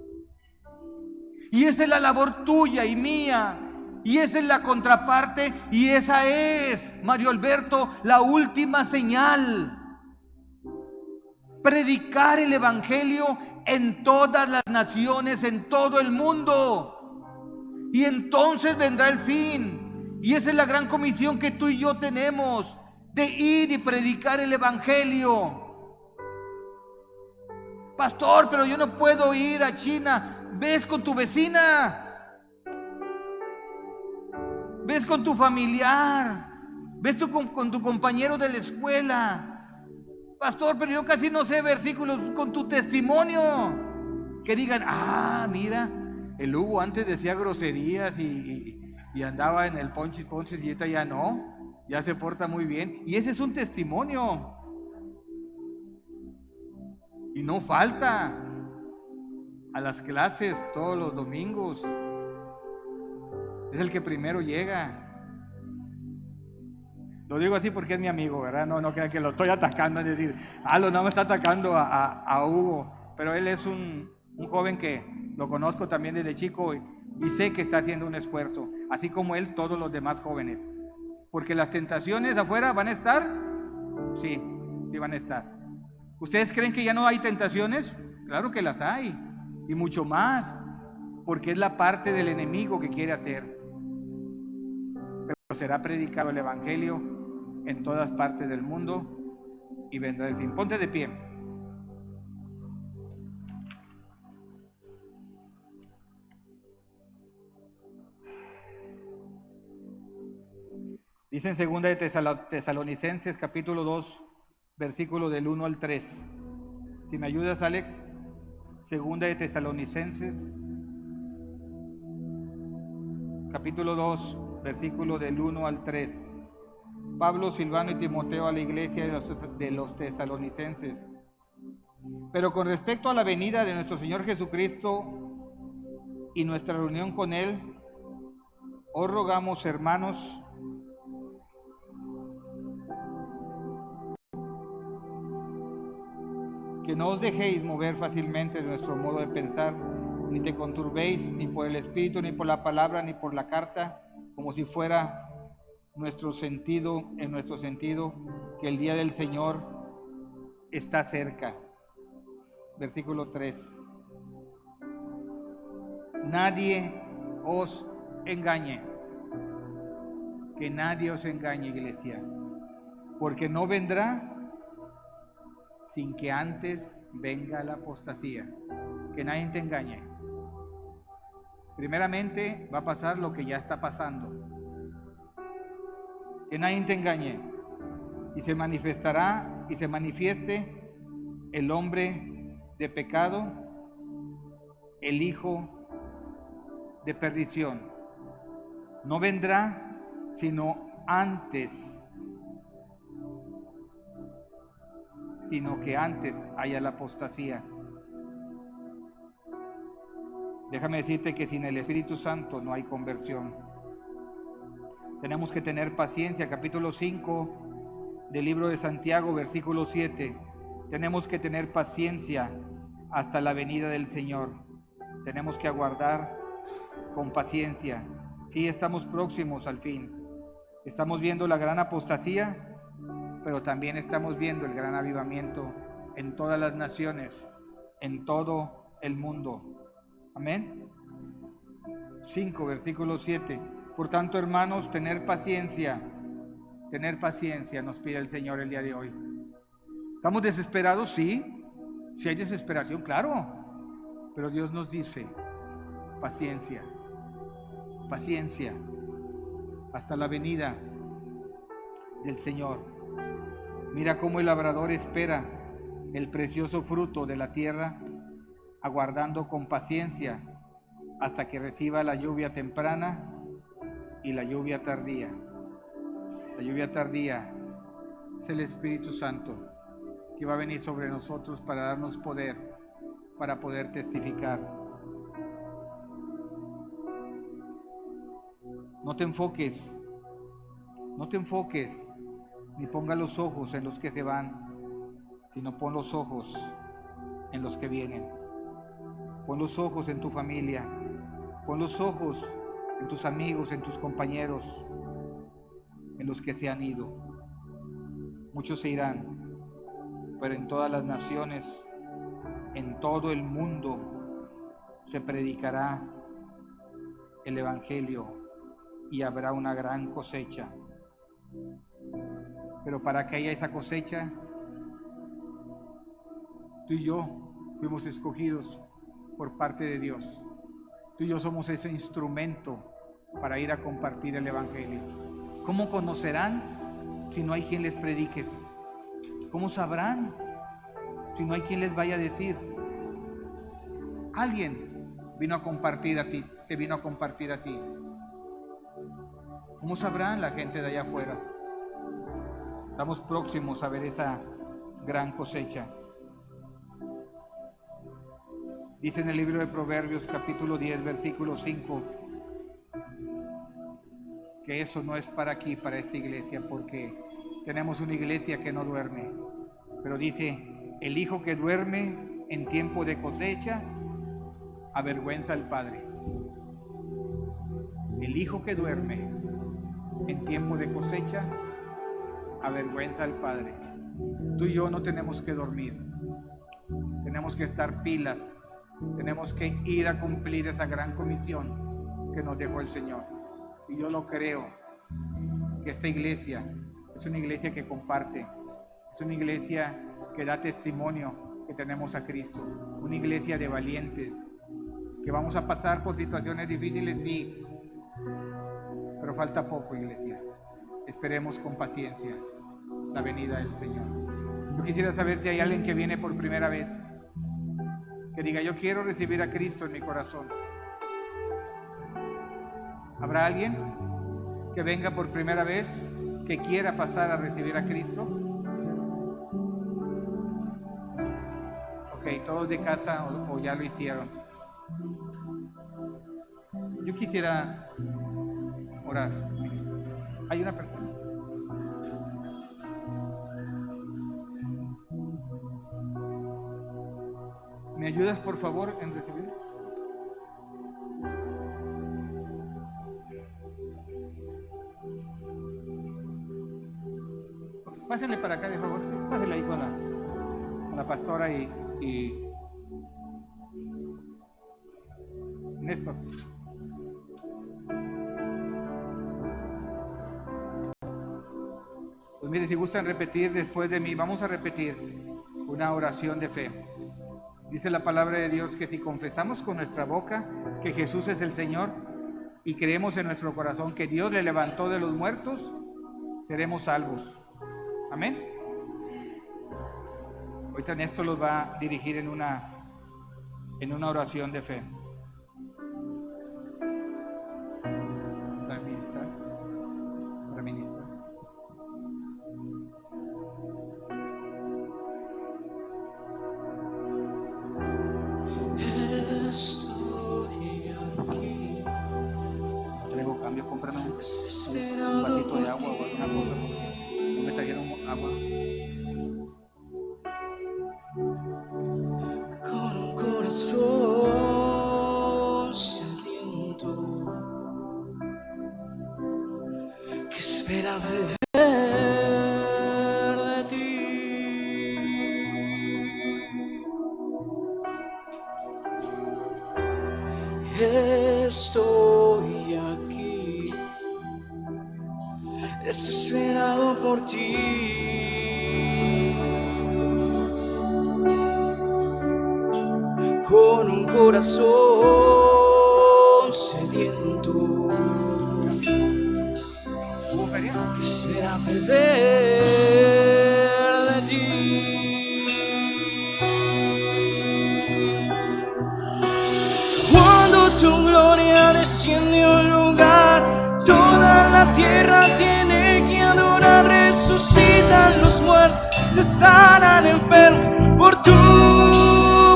Y esa es la labor tuya y mía, Y esa es la contraparte, y esa es, Mario Alberto, la última señal. Predicar el evangelio en todas las naciones, en todo el mundo. Y entonces vendrá el fin. Y esa es la gran comisión que tú y yo tenemos, de ir y predicar el evangelio. Pastor, pero yo no puedo ir a China. Ves con tu vecina. Ves con tu familiar. Ves tú con tu compañero de la escuela. Pastor, pero yo casi no sé versículos. Con tu testimonio. Que digan, mira, el Hugo antes decía groserías y andaba en el ponches y ahorita ya no. Ya se porta muy bien. Y ese es un testimonio. Y no falta a las clases todos los domingos. Es el que primero llega. Lo digo así porque es mi amigo, ¿verdad? No crean que lo estoy atacando, es decir, no me está atacando a Hugo. Pero él es un joven que lo conozco también desde chico y sé que está haciendo un esfuerzo, así como él, todos los demás jóvenes. Porque las tentaciones afuera van a estar, sí van a estar. ¿Ustedes creen que ya no hay tentaciones? Claro que las hay, y mucho más, porque es la parte del enemigo que quiere hacer. Pero será predicado el evangelio en todas partes del mundo y vendrá el fin. Ponte de pie. Dice en 2 de Tesalonicenses capítulo 2, versículo del 1 al 3. Si me ayudas, Alex. 2 de Tesalonicenses capítulo 2, versículo del 1 al 3. Pablo, Silvano y Timoteo a la iglesia de los tesalonicenses. Pero con respecto a la venida de nuestro Señor Jesucristo y nuestra reunión con Él, os rogamos, hermanos, que no os dejéis mover fácilmente de nuestro modo de pensar, ni te conturbéis ni por el Espíritu, ni por la palabra, ni por la carta, como si fuera en nuestro sentido, que el día del Señor está cerca. Versículo 3. Nadie os engañe. Que nadie os engañe, iglesia. Porque no vendrá sin que antes venga la apostasía. Que nadie te engañe. Primeramente va a pasar lo que ya está pasando. Que nadie te engañe. Y se manifestará y se manifieste el hombre de pecado, el hijo de perdición. No vendrá sino que antes haya la apostasía. Déjame decirte que sin el Espíritu Santo no hay conversión. Tenemos que tener paciencia. Capítulo 5 del libro de Santiago, versículo 7. Tenemos que tener paciencia hasta la venida del Señor. Tenemos que aguardar con paciencia. Sí, estamos próximos al fin. Estamos viendo la gran apostasía, pero también estamos viendo el gran avivamiento en todas las naciones, en todo el mundo. Amén. 5, versículo 7. Por tanto, hermanos, tener paciencia nos pide el Señor el día de hoy. ¿Estamos desesperados? Sí. Si hay desesperación, claro. Pero Dios nos dice, paciencia hasta la venida del Señor. Mira cómo el labrador espera el precioso fruto de la tierra, aguardando con paciencia hasta que reciba la lluvia temprana y la lluvia tardía. La lluvia tardía es el Espíritu Santo que va a venir sobre nosotros para darnos poder, para poder testificar. No te enfoques, ni ponga los ojos en los que se van, sino pon los ojos en los que vienen. Pon los ojos en tu familia, pon los ojos en tus amigos, en tus compañeros, en los que se han ido. Muchos se irán, pero en todas las naciones, en todo el mundo, se predicará el Evangelio y habrá una gran cosecha. Pero para que haya esa cosecha, tú y yo fuimos escogidos por parte de Dios. Tú y yo somos ese instrumento para ir a compartir el Evangelio. ¿Cómo conocerán si no hay quien les predique? ¿Cómo sabrán si no hay quien les vaya a decir? Alguien vino a compartir a ti, te vino a compartir a ti. ¿Cómo sabrán la gente de allá afuera? Estamos próximos a ver esa gran cosecha. Dice en el libro de Proverbios, capítulo 10, versículo 5, que eso no es para aquí, para esta iglesia, porque tenemos una iglesia que no duerme. Pero dice, el hijo que duerme en tiempo de cosecha avergüenza al padre. El hijo que duerme en tiempo de cosecha avergüenza al padre. Tú y yo no tenemos que dormir. Tenemos que estar pilas. Tenemos que ir a cumplir esa gran comisión que nos dejó el Señor. Y yo lo creo, que esta iglesia es una iglesia que comparte, es una iglesia que da testimonio que tenemos a Cristo, una iglesia de valientes, que vamos a pasar por situaciones difíciles, sí, pero falta poco, iglesia. Esperemos con paciencia la venida del Señor. Yo quisiera saber si hay alguien que viene por primera vez, que diga, yo quiero recibir a Cristo en mi corazón. ¿Habrá alguien que venga por primera vez, que quiera pasar a recibir a Cristo? Ok, todos de casa o ya lo hicieron. Yo quisiera orar. Hay una persona. ¿Me ayudas, por favor, en recibir? Pásenle para acá, de favor. Pásenle ahí con la pastora y Néstor. Pues mire, si gustan repetir después de mí, vamos a repetir una oración de fe. Dice la palabra de Dios que si confesamos con nuestra boca que Jesús es el Señor y creemos en nuestro corazón que Dios le levantó de los muertos, seremos salvos. Amén. Ahorita Néstor los va a dirigir en una oración de fe. Para ministrar. Estoy aquí. No traigo cambio, cómprame un vasito de agua o alguna cosa, porque no me trajeron agua. Con un corazón sediento que espera beber de ti. Estoy aquí, desesperado por ti. Con un corazón sediento que espera beber de ti. Cuando tu gloria desciende a un lugar, toda la tierra tiene que adorar. Resucitan los muertos, se sanan enfermos por tu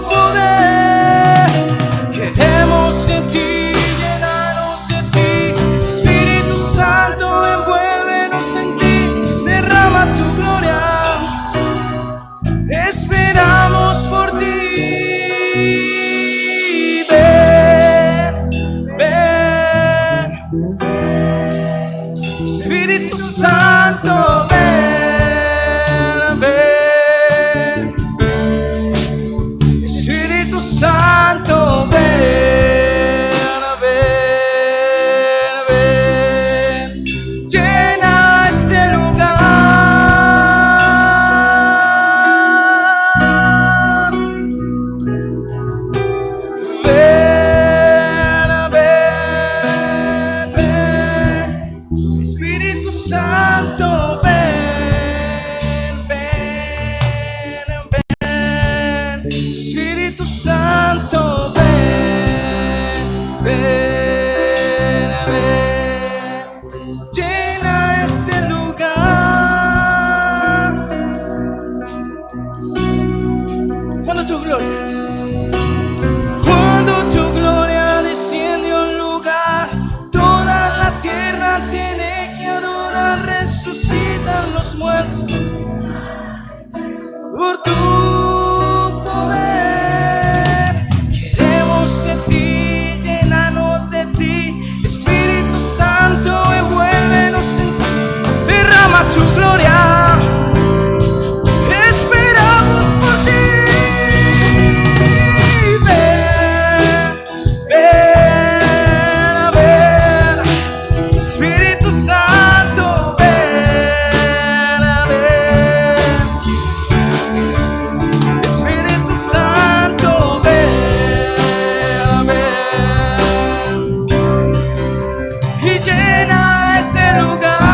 poder. Queremos en ti, llenarnos en ti. Espíritu Santo, envuélvenos en ti. Derrama tu gloria, te esperamos por ti. Ven, ven, Espíritu Santo, ven, ven. Espíritu Santo, ven, ven, ven. Llena este lugar. Ven, ven, ven. Espíritu Santo, ven, ven, ven. Espíritu Santo, ven, ven, ven. Llena este lugar. Cuando tu gloria, cuando tu gloria desciende a un lugar, toda la tierra tiene que adorar. Resucitan los muertos por tu poder. Queremos de ti, llénanos de ti, Espíritu Santo, envuélvenos en ti. Derrama tu gloria, esperamos por ti. Ven, ven, ven. Espíritu Santo, ven, ven. Espíritu Santo, ven, ven. Y llena este lugar.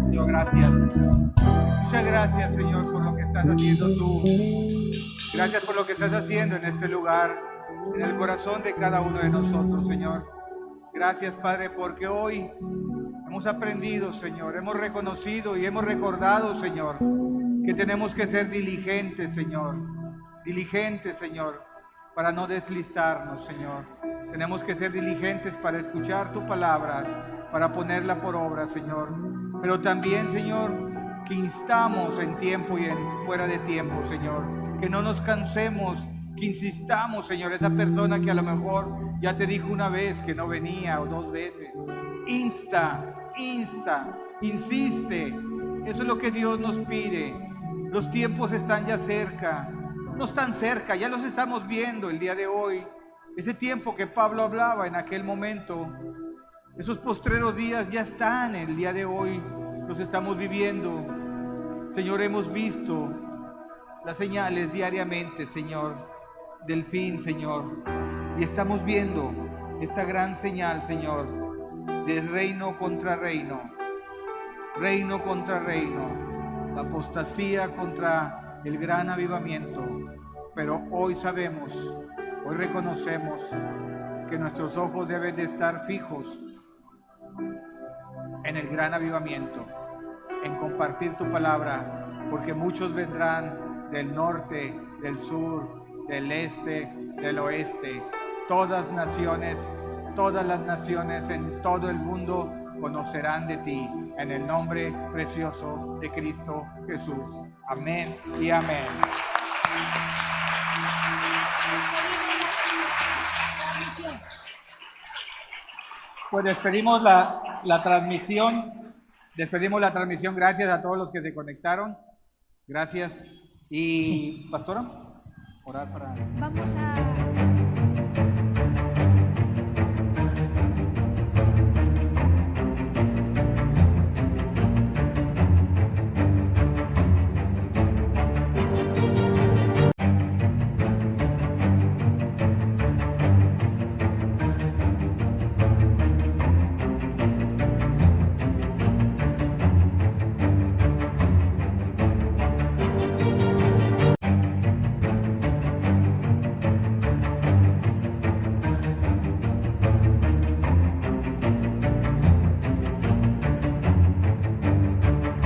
Señor, gracias. Muchas gracias, Señor, por lo que estás haciendo tú. Gracias por lo que estás haciendo en este lugar, en el corazón de cada uno de nosotros, Señor. Gracias, Padre, porque hoy hemos aprendido, Señor, hemos reconocido y hemos recordado, Señor, que tenemos que ser diligentes, Señor. Diligentes, Señor, para no deslizarnos, Señor. Tenemos que ser diligentes para escuchar tu palabra, para ponerla por obra, Señor. Pero también, Señor, que instamos en tiempo y en fuera de tiempo, Señor. Que no nos cansemos, que insistamos, Señor. Esa persona que a lo mejor ya te dijo una vez que no venía o dos veces. Insta, insiste. Eso es lo que Dios nos pide. Los tiempos están ya cerca. No están cerca, ya los estamos viendo el día de hoy. Ese tiempo que Pablo hablaba en aquel momento, esos postreros días ya están el día de hoy. Los estamos viviendo. Señor, hemos visto las señales diariamente, Señor, del fin, Señor. Y estamos viendo esta gran señal, Señor, de reino contra reino, reino contra reino, la apostasía contra el gran avivamiento. Pero hoy sabemos, hoy reconocemos que nuestros ojos deben de estar fijos en el gran avivamiento, en compartir tu palabra, porque muchos vendrán del norte, del sur, del este, del oeste. Todas las naciones en todo el mundo conocerán de ti, en el nombre precioso de Cristo Jesús. Amén y amén. Pues despedimos la transmisión. Despedimos la transmisión. Gracias a todos los que se conectaron. Gracias. Y, sí. Pastora, orar para... Vamos a...